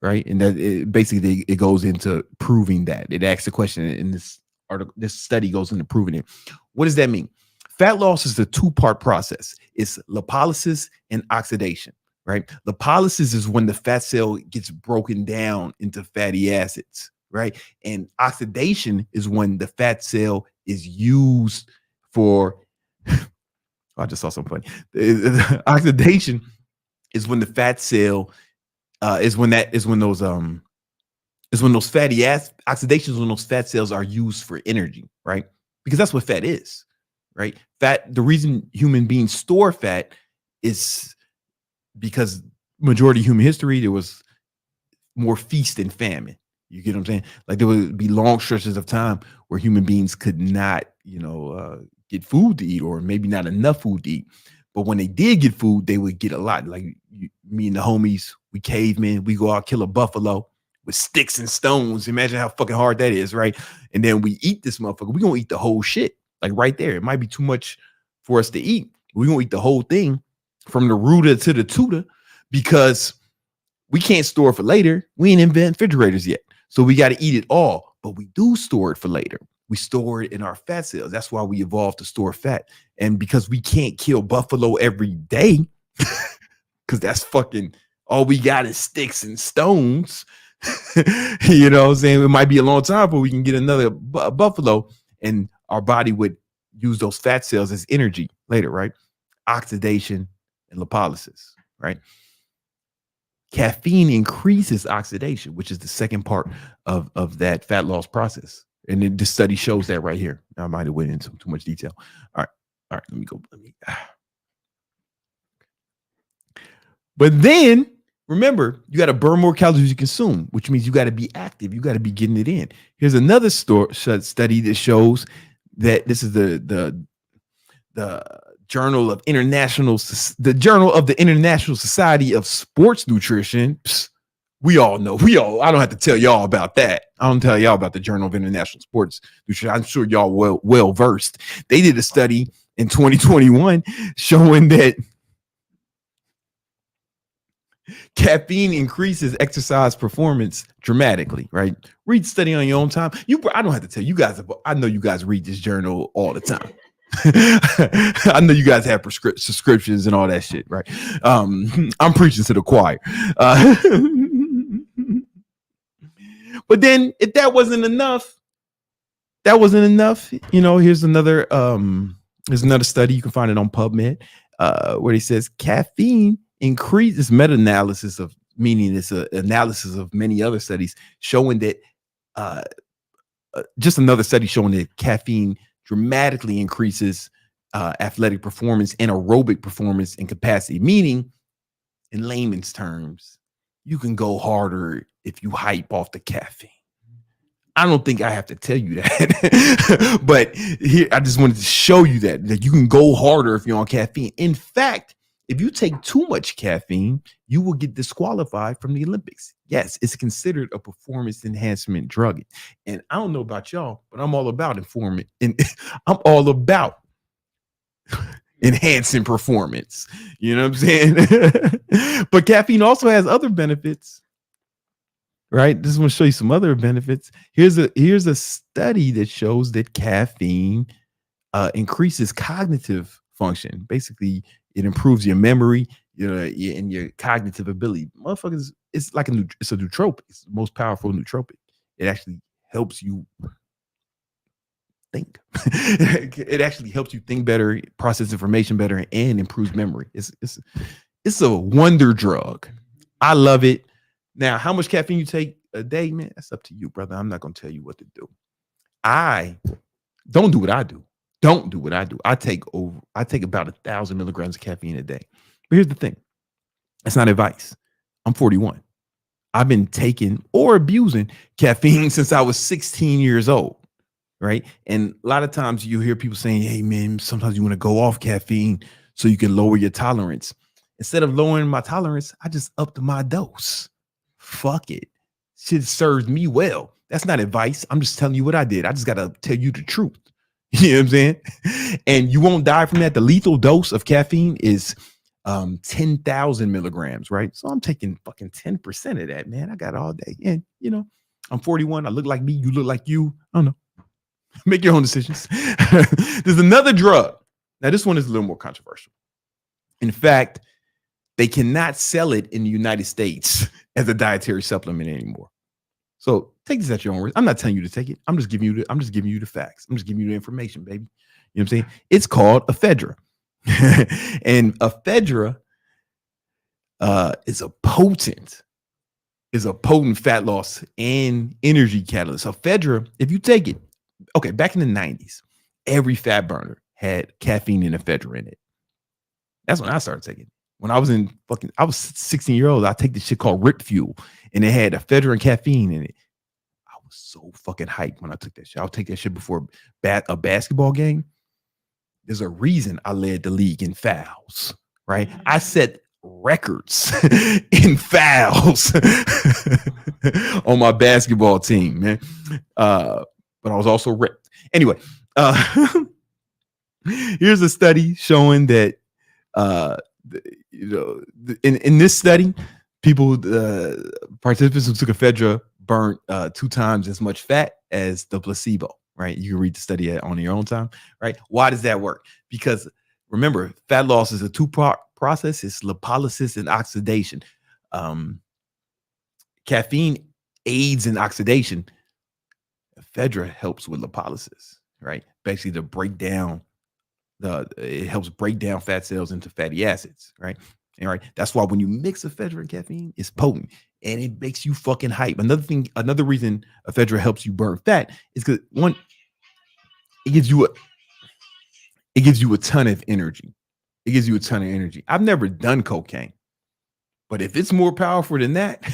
Right. And that basically it goes into proving that. It asks the question in this article. This study goes into proving it. What does that mean? Fat loss is a 2-part process. It's lipolysis and oxidation. Right. Lipolysis is when the fat cell gets broken down into fatty acids. Right. And oxidation is when the fat cell is used for. I just saw something funny. Oxidation is when the fat cell is when those fatty acids. Oxidation is when those fat cells are used for energy. Right. Because that's what fat is. Right. Fat. The reason human beings store fat is because majority of human history, there was more feast and famine. You get what I'm saying? Like there would be long stretches of time where human beings could not, get food to eat or maybe not enough food to eat. But when they did get food, they would get a lot. Like me and the homies, we cavemen, we go out, kill a buffalo with sticks and stones. Imagine how fucking hard that is, right? And then we eat this motherfucker. We're going to eat the whole shit. Like right there. It might be too much for us to eat. We're going to eat the whole thing. From the rooter to the tutor, because we can't store it for later. We ain't invent refrigerators yet. So we got to eat it all, but we do store it for later. We store it in our fat cells. That's why we evolved to store fat. And because we can't kill buffalo every day, because that's fucking all we got is sticks and stones. You know what I'm saying? It might be a long time before we can get another buffalo, and our body would use those fat cells as energy later, right? Oxidation and lipolysis, right? Caffeine increases oxidation, which is the second part of that fat loss process. And then the study shows that right here. I might have went into too much detail. All right, let me go. But then remember, you got to burn more calories you consume, which means you got to be active. You got to be getting it in. Here's another study that shows that this is the Journal of the International Society of Sports Nutrition. Psst, we all know. I don't have to tell y'all about that. I don't tell y'all about the Journal of International Sports Nutrition. I'm sure y'all well versed. They did a study in 2021 showing that caffeine increases exercise performance dramatically, right? Read the study on your own time. I don't have to tell you guys. I know you guys read this journal all the time. I know you guys have subscriptions and all that shit, right? I'm preaching to the choir. But then if that wasn't enough, here's another study. You can find it on PubMed, where he says caffeine increases meta-analysis of, meaning it's an analysis of many other studies showing that just another study showing that caffeine dramatically increases athletic performance and aerobic performance and capacity, meaning in layman's terms, you can go harder if you hype off the caffeine. I don't think I have to tell you that, but here I just wanted to show you that you can go harder if you're on caffeine. In fact, if you take too much caffeine, you will get disqualified from the Olympics. Yes, it's considered a performance enhancement drug. And I don't know about y'all, but I'm all about I'm all about enhancing performance. You know what I'm saying? But caffeine also has other benefits. Right? Just want to show you some other benefits. Here's a study that shows that caffeine increases cognitive function. Basically, it improves your memory, and your cognitive ability. Motherfuckers, it's a nootropic. It's the most powerful nootropic. It actually helps you think. It actually helps you think better, process information better, and improves memory. It's a wonder drug. I love it. Now, how much caffeine you take a day, man, that's up to you, brother. I'm not going to tell you what to do. Don't do what I do. Don't do what I do. I take about 1,000 milligrams of caffeine a day. But here's the thing. That's not advice. I'm 41. I've been taking or abusing caffeine since I was 16 years old, right? And a lot of times you hear people saying, hey, man, sometimes you want to go off caffeine so you can lower your tolerance. Instead of lowering my tolerance, I just upped my dose. Fuck it. Shit serves me well. That's not advice. I'm just telling you what I did. I just got to tell you the truth. You know what I'm saying? And you won't die from that. The lethal dose of caffeine is 10,000 milligrams, right? So I'm taking fucking 10% of that, man. I got it all day. And, I'm 41. I look like me. You look like you. I don't know. Make your own decisions. There's another drug. Now, this one is a little more controversial. In fact, they cannot sell it in the United States as a dietary supplement anymore. So take this at your own risk. I'm not telling you to take it. I'm just giving you the facts. I'm just giving you the information, baby. You know what I'm saying? It's called Ephedra. And Ephedra is a potent fat loss and energy catalyst. Ephedra, if you take it, okay, back in the 90s, every fat burner had caffeine and Ephedra in it. That's when I started taking it. When I was 16 years old, I take this shit called Rip Fuel, and it had Ephedra and caffeine in it. I was so fucking hyped when I took that shit. I'll take that shit before a basketball game. There's a reason I led the league in fouls, right? I set records in fouls on my basketball team, man. But I was also ripped. Anyway, here's a study showing that in this study, participants who took Ephedra burnt 2 times as much fat as the placebo, right? You can read the study on your own time, right? Why does that work? Because remember, fat loss is a 2-part process. It's lipolysis and oxidation. Caffeine aids in oxidation. Ephedra helps with lipolysis, right? Basically to break down it helps break down fat cells into fatty acids, right? And right, that's why when you mix Ephedra and caffeine, it's potent and it makes you fucking hype. Another reason Ephedra helps you burn fat is because one, it gives you a ton of energy. It gives you a ton of energy. I've never done cocaine, but if it's more powerful than that,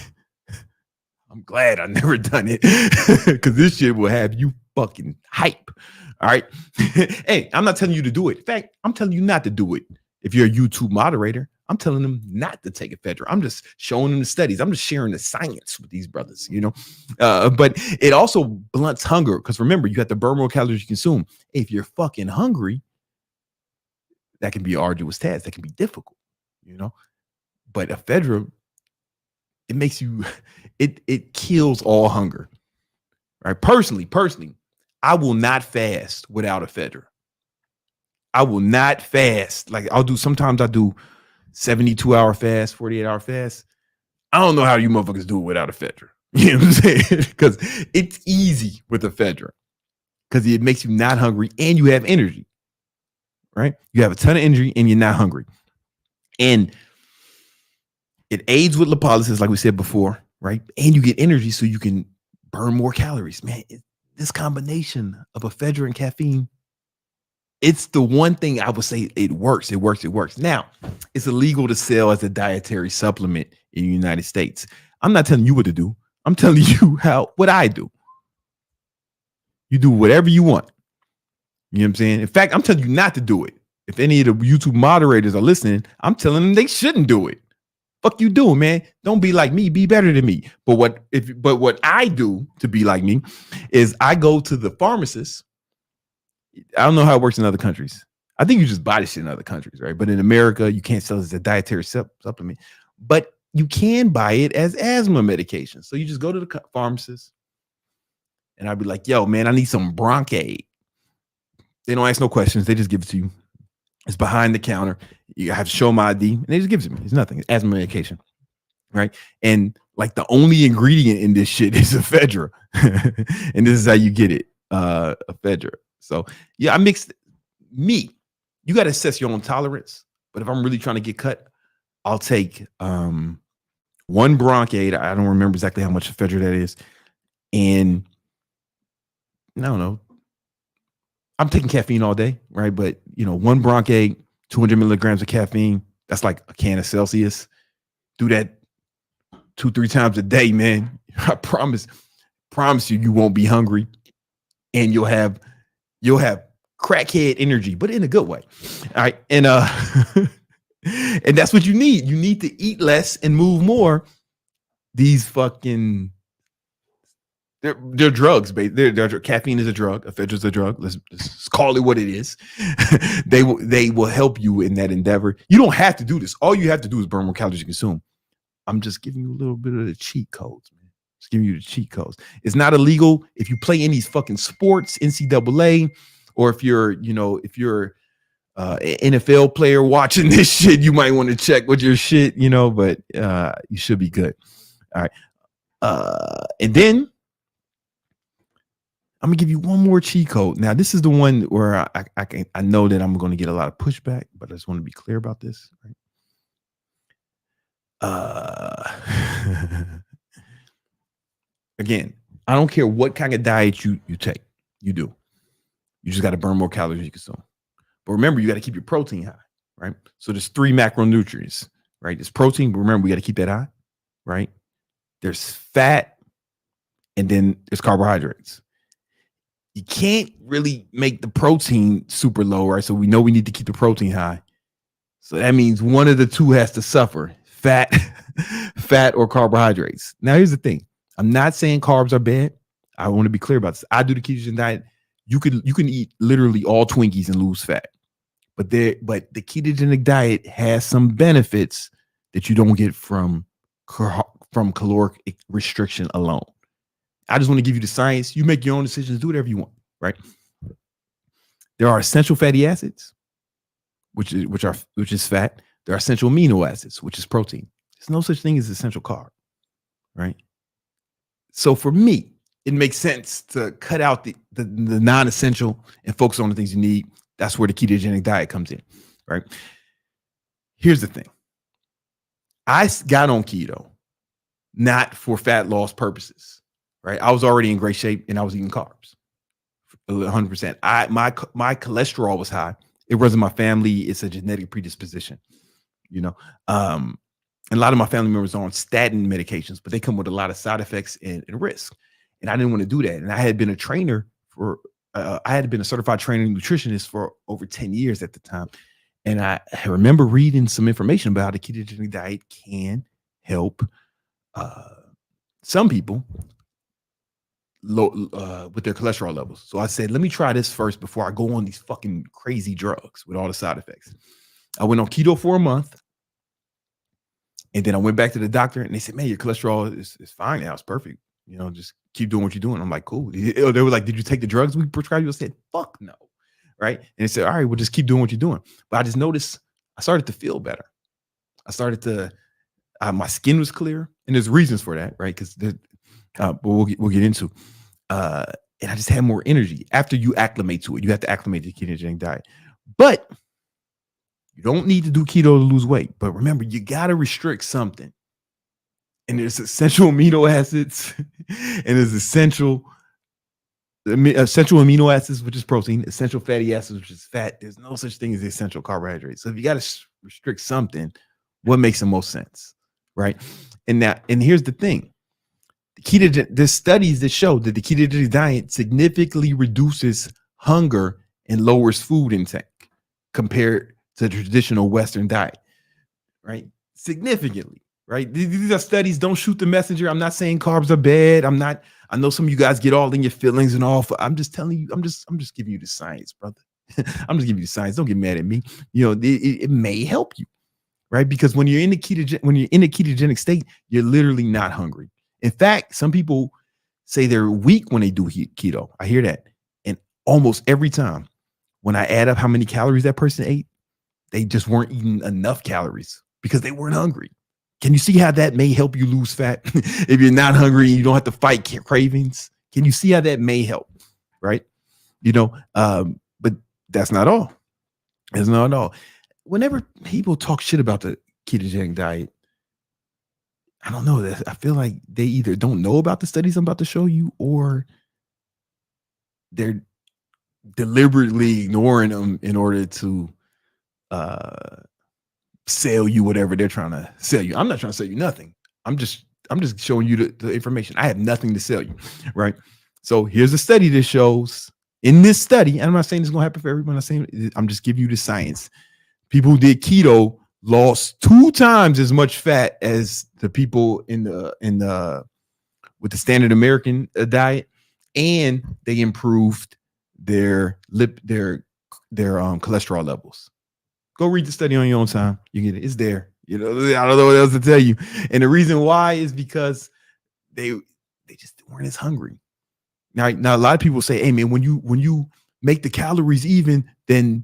I'm glad I never done it because this shit will have you fucking hype. All right. Hey, I'm not telling you to do it. In fact, I'm telling you not to do it. If you're a YouTube moderator, I'm telling them not to take Ephedra. I'm just showing them the studies. I'm just sharing the science with these brothers, but it also blunts hunger because remember, you have to burn more calories you consume. If you're fucking hungry, that can be an arduous task. That can be difficult, but Ephedra, it makes you, it kills all hunger. Right. Personally, I will not fast without Ephedra. I will not fast. Like sometimes I do 72-hour fast, 48-hour fast. I don't know how you motherfuckers do it without Ephedra. You know what I'm saying? Because it's easy with Ephedra. Because it makes you not hungry and you have energy. Right? You have a ton of energy and you're not hungry. And it aids with lipolysis, like we said before, right? And you get energy so you can burn more calories. Man, this combination of Ephedra and caffeine, it's the one thing I would say it works. It works. Now, it's illegal to sell as a dietary supplement in the United States. I'm not telling you what to do. I'm telling you what I do. You do whatever you want. You know what I'm saying? In fact, I'm telling you not to do it. If any of the YouTube moderators are listening, I'm telling them they shouldn't do it. Fuck you doing, man? Don't be like me. Be better than me. But what I do to be like me is I go to the pharmacist. I don't know how it works in other countries. I think you just buy this shit in other countries, right? But in America, you can't sell it as a dietary supplement. But you can buy it as asthma medication. So you just go to the pharmacist, and I'd be like, "Yo, man, I need some Broncaid." They don't ask no questions. They just give it to you. It's behind the counter. You have to show my ID, and they just give it to me. It's nothing. It's asthma medication, right? And like the only ingredient in this shit is Ephedra, and this is how you get it, Ephedra. So yeah, I mixed meat. You got to assess your own tolerance. But if I'm really trying to get cut, I'll take one Broncaid. I don't remember exactly how much Ephedra that is, and I don't know. I'm taking caffeine all day, right? But one Broncaid, 200 milligrams of caffeine. That's like a can of Celsius. Do that 2-3 times a day, man. I promise you won't be hungry, and you'll have crackhead energy, but in a good way. All right, and and that's what you need. You need to eat less and move more. These fucking they're drugs, baby. They're caffeine is a drug. Ephedra is a drug. Let's call it what it is. They will help you in that endeavor. You don't have to do this. All you have to do is burn more calories you consume. I'm just giving you a little bit of the cheat codes, man. Just giving you the cheat codes. It's not illegal if you play in these fucking sports, NCAA, or if you're an NFL player watching this shit, you might want to check with your shit, but you should be good. All right. And then I'm gonna give you one more cheat code. Now, this is the one where I know that I'm going to get a lot of pushback, but I just want to be clear about this. Right? Again, I don't care what kind of diet you take. You do. You just got to burn more calories you consume. But remember, you got to keep your protein high, right? So there's 3 macronutrients, right? There's protein, but remember, we got to keep that high, right? There's fat, and then there's carbohydrates. You can't really make the protein super low, right? So we know we need to keep the protein high. So that means one of the two has to suffer, fat or carbohydrates. Now, here's the thing. I'm not saying carbs are bad. I want to be clear about this. I do the ketogenic diet. You can eat literally all Twinkies and lose fat. But the ketogenic diet has some benefits that you don't get from caloric restriction alone. I just want to give you the science. You make your own decisions. Do whatever you want, right? There are essential fatty acids, which is fat. There are essential amino acids, which is protein. There's no such thing as essential carb, right? So for me, it makes sense to cut out the non-essential and focus on the things you need. That's where the ketogenic diet comes in, right? Here's the thing. I got on keto not for fat loss purposes, right? I was already in great shape and I was eating carbs 100%. My cholesterol was high. It runs in my family. It's a genetic predisposition, and a lot of my family members are on statin medications, but they come with a lot of side effects and risk. And I didn't want to do that. And I had been a trainer I had been a certified trainer and nutritionist for over 10 years at the time. And I remember reading some information about how the ketogenic diet can help some people with their cholesterol levels. So I said, let me try this first before I go on these fucking crazy drugs with all the side effects. I went on keto for a month. And then I went back to the doctor and they said, man, your cholesterol is fine now. It's perfect. Just keep doing what you're doing. I'm like, cool. They were like, did you take the drugs we prescribed you? I said, fuck no. right? And they said, all right, we'll just keep doing what you're doing. But I just noticed I started to feel better. I started to, my skin was clear, and there's reasons for that, right? Because but we'll get into. And I just had more energy after you acclimate to it. You have to acclimate to the ketogenic diet, but you don't need to do keto to lose weight. But remember, you got to restrict something. And there's essential amino acids, and there's essential amino acids, which is protein, essential fatty acids, which is fat. There's no such thing as essential carbohydrates. So if you got to restrict something, what makes the most sense, right? And here's the thing. There's studies that show that the ketogenic diet significantly reduces hunger and lowers food intake compared to the traditional Western diet, right? Significantly, right? These are studies. Don't shoot the messenger. I'm not saying carbs are bad. I know some of you guys get all in your feelings and all. I'm just telling you. I'm just giving you the science, brother. I'm just giving you the science. Don't get mad at me. It may help you, right? Because when you're in the ketogenic state, you're literally not hungry. In fact, some people say they're weak when they do keto. I hear that. And almost every time when I add up how many calories that person ate, they just weren't eating enough calories because they weren't hungry. Can you see how that may help you lose fat? If you're not hungry, you don't have to fight cravings. Can you see how that may help? Right. But that's not all. That's not all. Whenever people talk shit about the ketogenic diet, I don't know. I feel like they either don't know about the studies I'm about to show you, or they're deliberately ignoring them in order to sell you whatever they're trying to sell you. I'm not trying to sell you nothing. I'm just showing you the information. I have nothing to sell you, right? So here's a study that shows, in this study, and I'm not saying it's gonna happen for everyone. I'm just giving you the science. People who did keto lost 2 times as much fat as the people with the standard American diet, and they improved their cholesterol levels. Go read the study on your own time. You get it. It's there. I don't know what else to tell you. And the reason why is because they just weren't as hungry. Now a lot of people say, hey man, when you make the calories even, then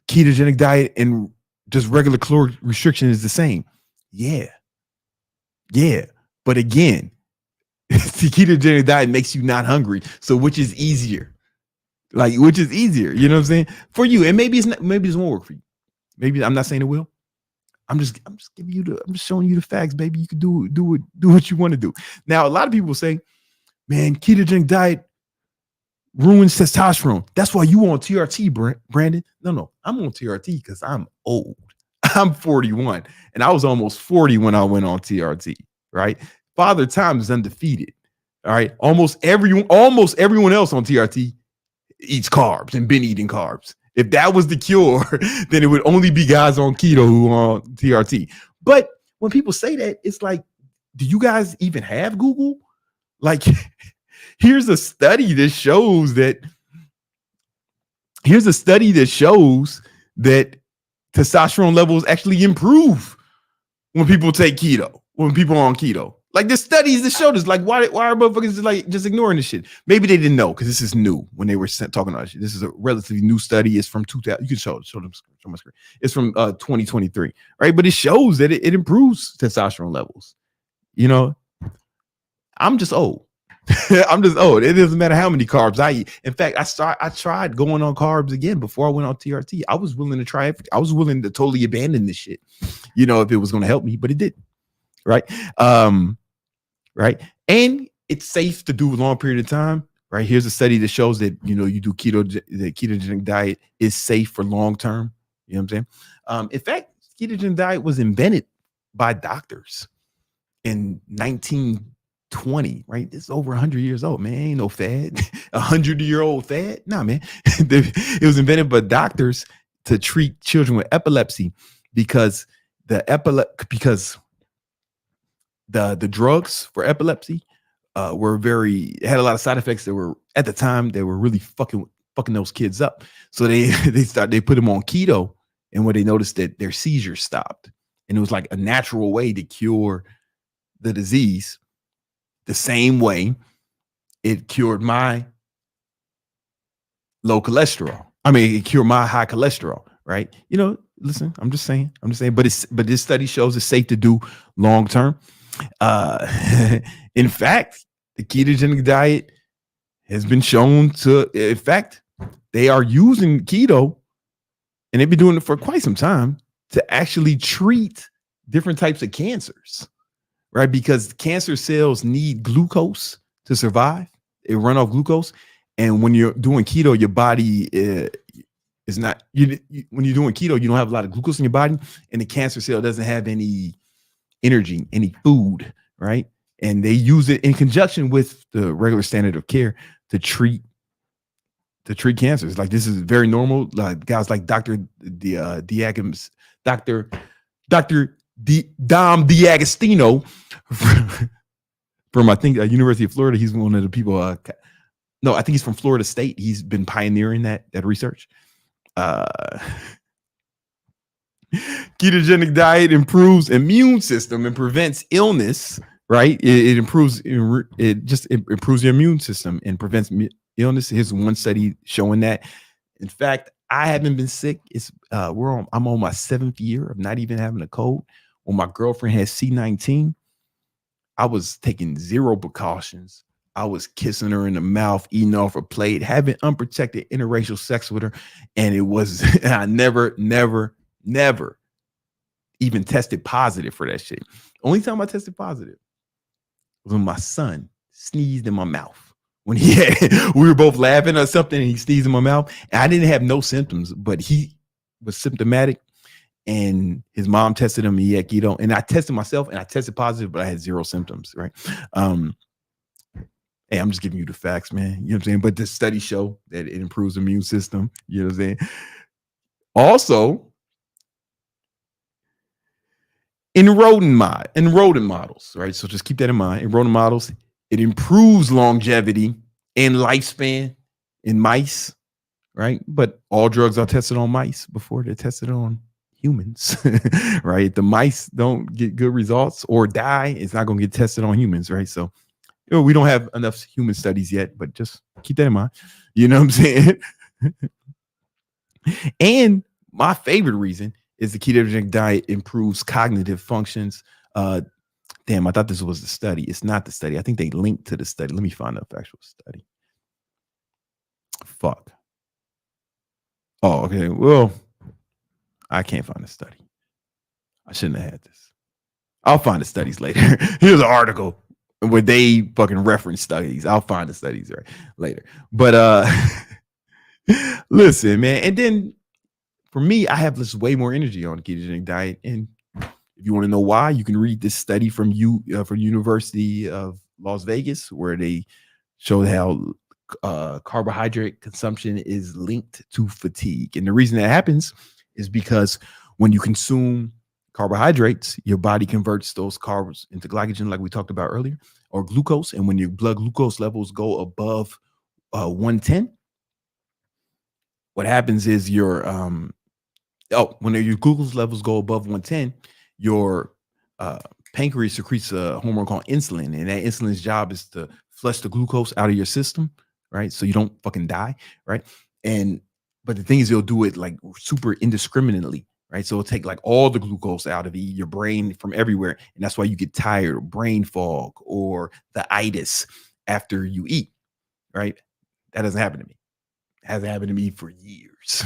ketogenic diet and just regular caloric restriction is the same. Yeah. But again, the ketogenic diet makes you not hungry. So which is easier? Which is easier? You know what I'm saying? For you. And maybe it won't work for you. Maybe I'm not saying it will. I'm just giving you I'm just showing you the facts, baby. You can do what you want to do. Now, a lot of people say, man, ketogenic diet ruins testosterone. That's why you on TRT, Brandon. No, I'm on TRT because I'm old. I'm 41, and I was almost 40 when I went on TRT. Right, Father Time is undefeated. All right, almost everyone else on TRT eats carbs and been eating carbs. If that was the cure, then it would only be guys on keto who are on TRT. But when people say that, it's like, do you guys even have Google? Here's a study that shows that testosterone levels actually improve when people take keto, when people are on keto. There's studies that show this. Why are motherfuckers just ignoring this shit? Maybe they didn't know because this is new when they were talking about shit. This is a relatively new study. It's from 2000. You can show my screen. It's from 2023, right? But it shows that it improves testosterone levels. I'm just old. I'm just old. It doesn't matter how many carbs I eat. In fact, I tried going on carbs again before I went on TRT. I was willing to try it. I was willing to totally abandon this shit, if it was going to help me, but it didn't. Right. Right. And it's safe to do a long period of time. Right. Here's a study that shows that, you do the ketogenic diet is safe for long term. You know what I'm saying? In fact, ketogenic diet was invented by doctors in 1920. Right. It's over 100 years old, man. Ain't no fad. 100-year-old fad. Nah, man. It was invented by doctors to treat children with epilepsy because the drugs for epilepsy had a lot of side effects that were, at the time, they were really fucking those kids up. So they put them on keto, and what they noticed that their seizures stopped. And it was like a natural way to cure the disease, the same way it cured my low cholesterol. I mean, it cured my high cholesterol, right? You know, listen, I'm just saying, but this study shows it's safe to do long term. In fact, the ketogenic diet has been shown to, in fact, they are using keto, and they've been doing it for quite some time, to actually treat different types of cancers, right? Because cancer cells need glucose to survive. They run off glucose. And when you're doing keto, your body is not, when you're doing keto, you don't have a lot of glucose in your body, and the cancer cell doesn't have any energy, any food, right? And they use it in conjunction with the regular standard of care to treat cancers. Like, this is very normal. Like guys like Dr. Dom D'Agostino from I think University of Florida. He's one of the people. No, I think he's from Florida State. He's been pioneering that research. Ketogenic diet improves immune system and prevents illness. Right? It improves your immune system and prevents illness. Here's one study showing that. In fact, I haven't been sick. I'm on my 7th year of not even having a cold. When my girlfriend had C19, I was taking zero precautions. I was kissing her in the mouth, eating off her plate, having unprotected interracial sex with her. And it was, I never even tested positive for that shit. Only time I tested positive was when my son sneezed in my mouth. When we were both laughing or something, and he sneezed in my mouth. And I didn't have no symptoms, but he was symptomatic. And his mom tested him, and he had keto. And I tested myself, and I tested positive, but I had zero symptoms, right? Hey, I'm just giving you the facts, man. You know what I'm saying? But the studies show that it improves the immune system. You know what I'm saying? Also, in rodent models, right? So just keep that in mind. In rodent models, it improves longevity and lifespan in mice, right? But all drugs are tested on mice before they're tested on humans, right? If the mice don't get good results or die, it's not going to get tested on humans, right? So, you know, we don't have enough human studies yet, but just keep that in mind. You know what I'm saying? And my favorite reason is the ketogenic diet improves cognitive functions. Damn, I thought this was the study. It's not the study. I think they linked to the study. Let me find the actual study. Fuck. Oh, okay. Well, I can't find the study. I shouldn't have had this. I'll find the studies later. Here's an article where they fucking reference studies. I'll find the studies right later. But listen, man. And then for me, I have this way more energy on the ketogenic diet. And if you want to know why, you can read this study from University of Las Vegas, where they showed how carbohydrate consumption is linked to fatigue. And the reason that happens is because when you consume carbohydrates, your body converts those carbs into glycogen, like we talked about earlier, or glucose. And when your blood glucose levels go above 110, what happens is when your glucose levels go above 110, your pancreas secretes a hormone called insulin, and that insulin's job is to flush the glucose out of your system, right? So you don't fucking die, right? But the thing is, it'll do it like super indiscriminately, right? So it'll take like all the glucose out of your brain from everywhere, and that's why you get tired, or brain fog, or the itis after you eat, right? That doesn't happen to me. It hasn't happened to me for years.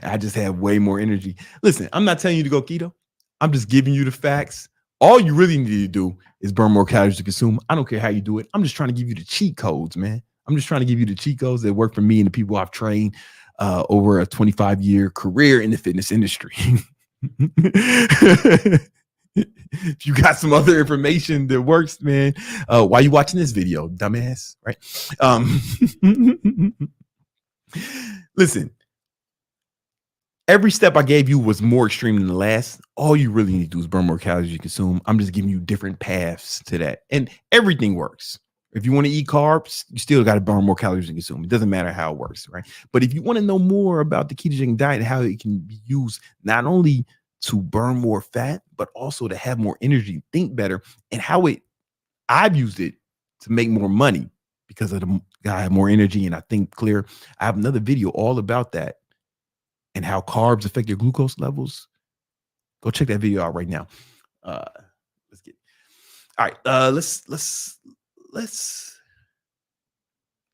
I just have way more energy. Listen, I'm not telling you to go keto. I'm just giving you the facts. All you really need to do is burn more calories to consume. I don't care how you do it. I'm just trying to give you the cheat codes, man. I'm just trying to give you the cheat codes that work for me and the people I've trained over a 25-year career in the fitness industry. If you got some other information that works, man, why are you watching this video, dumbass? Right? Listen. Every step I gave you was more extreme than the last. All you really need to do is burn more calories you consume. I'm just giving you different paths to that. And everything works. If you want to eat carbs, you still got to burn more calories than consume. It doesn't matter how it works, right? But if you want to know more about the ketogenic diet and how it can be used not only to burn more fat, but also to have more energy, think better, and how I've used it to make more money, because of the guy have more energy and I think clear. I have another video all about that and how carbs affect your glucose levels. Go check that video out right now. Let's get. All right. Let's.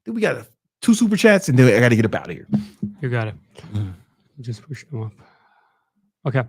Then we got 2 super chats and then I got to get up out of here. You got it. Just push them up. Okay.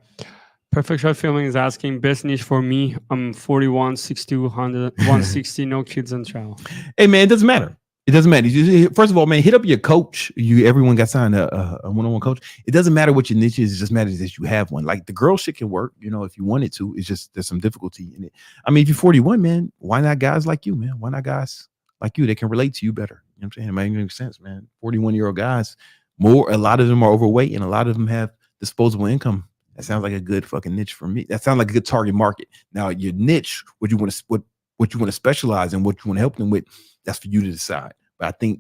Perfect Shot Filming is asking, best niche for me. I'm 41, 6'2", 160, no kids and travel. Hey, man, it doesn't matter. It doesn't matter. First of all, man, hit up your coach. Everyone got signed a one-on-one coach. It doesn't matter what your niche is. It just matters that you have one. Like the girl shit can work, if you wanted to. It's just there's some difficulty in it. I mean, if you're 41, man, why not guys like you, man? Why not guys like you? They can relate to you better. You know what I'm saying? It makes sense, man. 41-year-old guys, a lot of them are overweight and a lot of them have disposable income. That sounds like a good fucking niche for me. That sounds like a good target market. Now, your niche, what you want to specialize in, what you want to help them with, that's for you to decide. But I think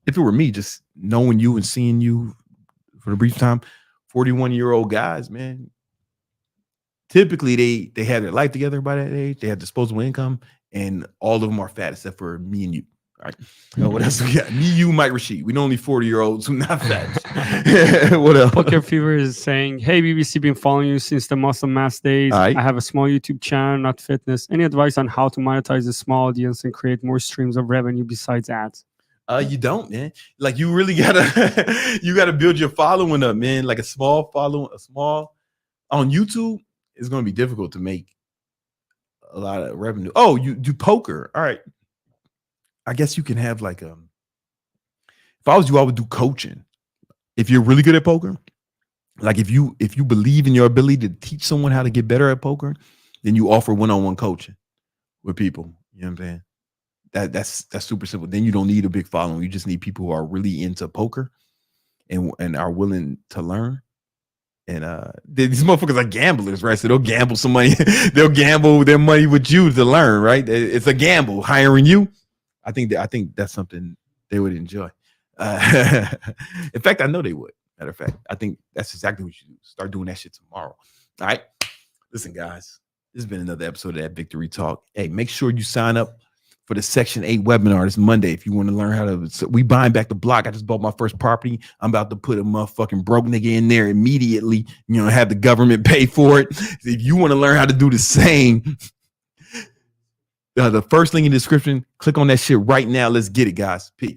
if it were me, just knowing you and seeing you for the brief time, 41-year-old guys, man, typically they have their life together by that age. They have disposable income, and all of them are fat except for me and you. All right. What else we got? Me, you, Mike Rashid. We know only 40-year-olds who not fat. What else? Poker Fever is saying, hey, BBC, been following you since the muscle mass days. Right. I have a small YouTube channel, not fitness. Any advice on how to monetize a small audience and create more streams of revenue besides ads? You don't, man. Like you really gotta build your following up, man. Like a small following, on YouTube, it's gonna be difficult to make a lot of revenue. Oh, you do poker. All right. I guess you can have like if I was you, I would do coaching. If you're really good at poker, like if you believe in your ability to teach someone how to get better at poker, then you offer one-on-one coaching with people. You know what I'm saying? That's super simple. Then you don't need a big following. You just need people who are really into poker and are willing to learn. And these motherfuckers are gamblers, right? So they'll gamble some money. They'll gamble their money with you to learn, right? It's a gamble hiring you. I think that's something they would enjoy. In fact, I know they would. Matter of fact, I think that's exactly what you do. Start doing that shit tomorrow. All right. Listen, guys, this has been another episode of That Victory Talk. Hey, make sure you sign up for the Section 8 webinar this Monday if you want to learn how to. So we buying back the block. I just bought my first property. I'm about to put a motherfucking broke nigga in there immediately. Have the government pay for it. If you want to learn how to do the same. The first link in the description, click on that shit right now. Let's get it, guys. Peace.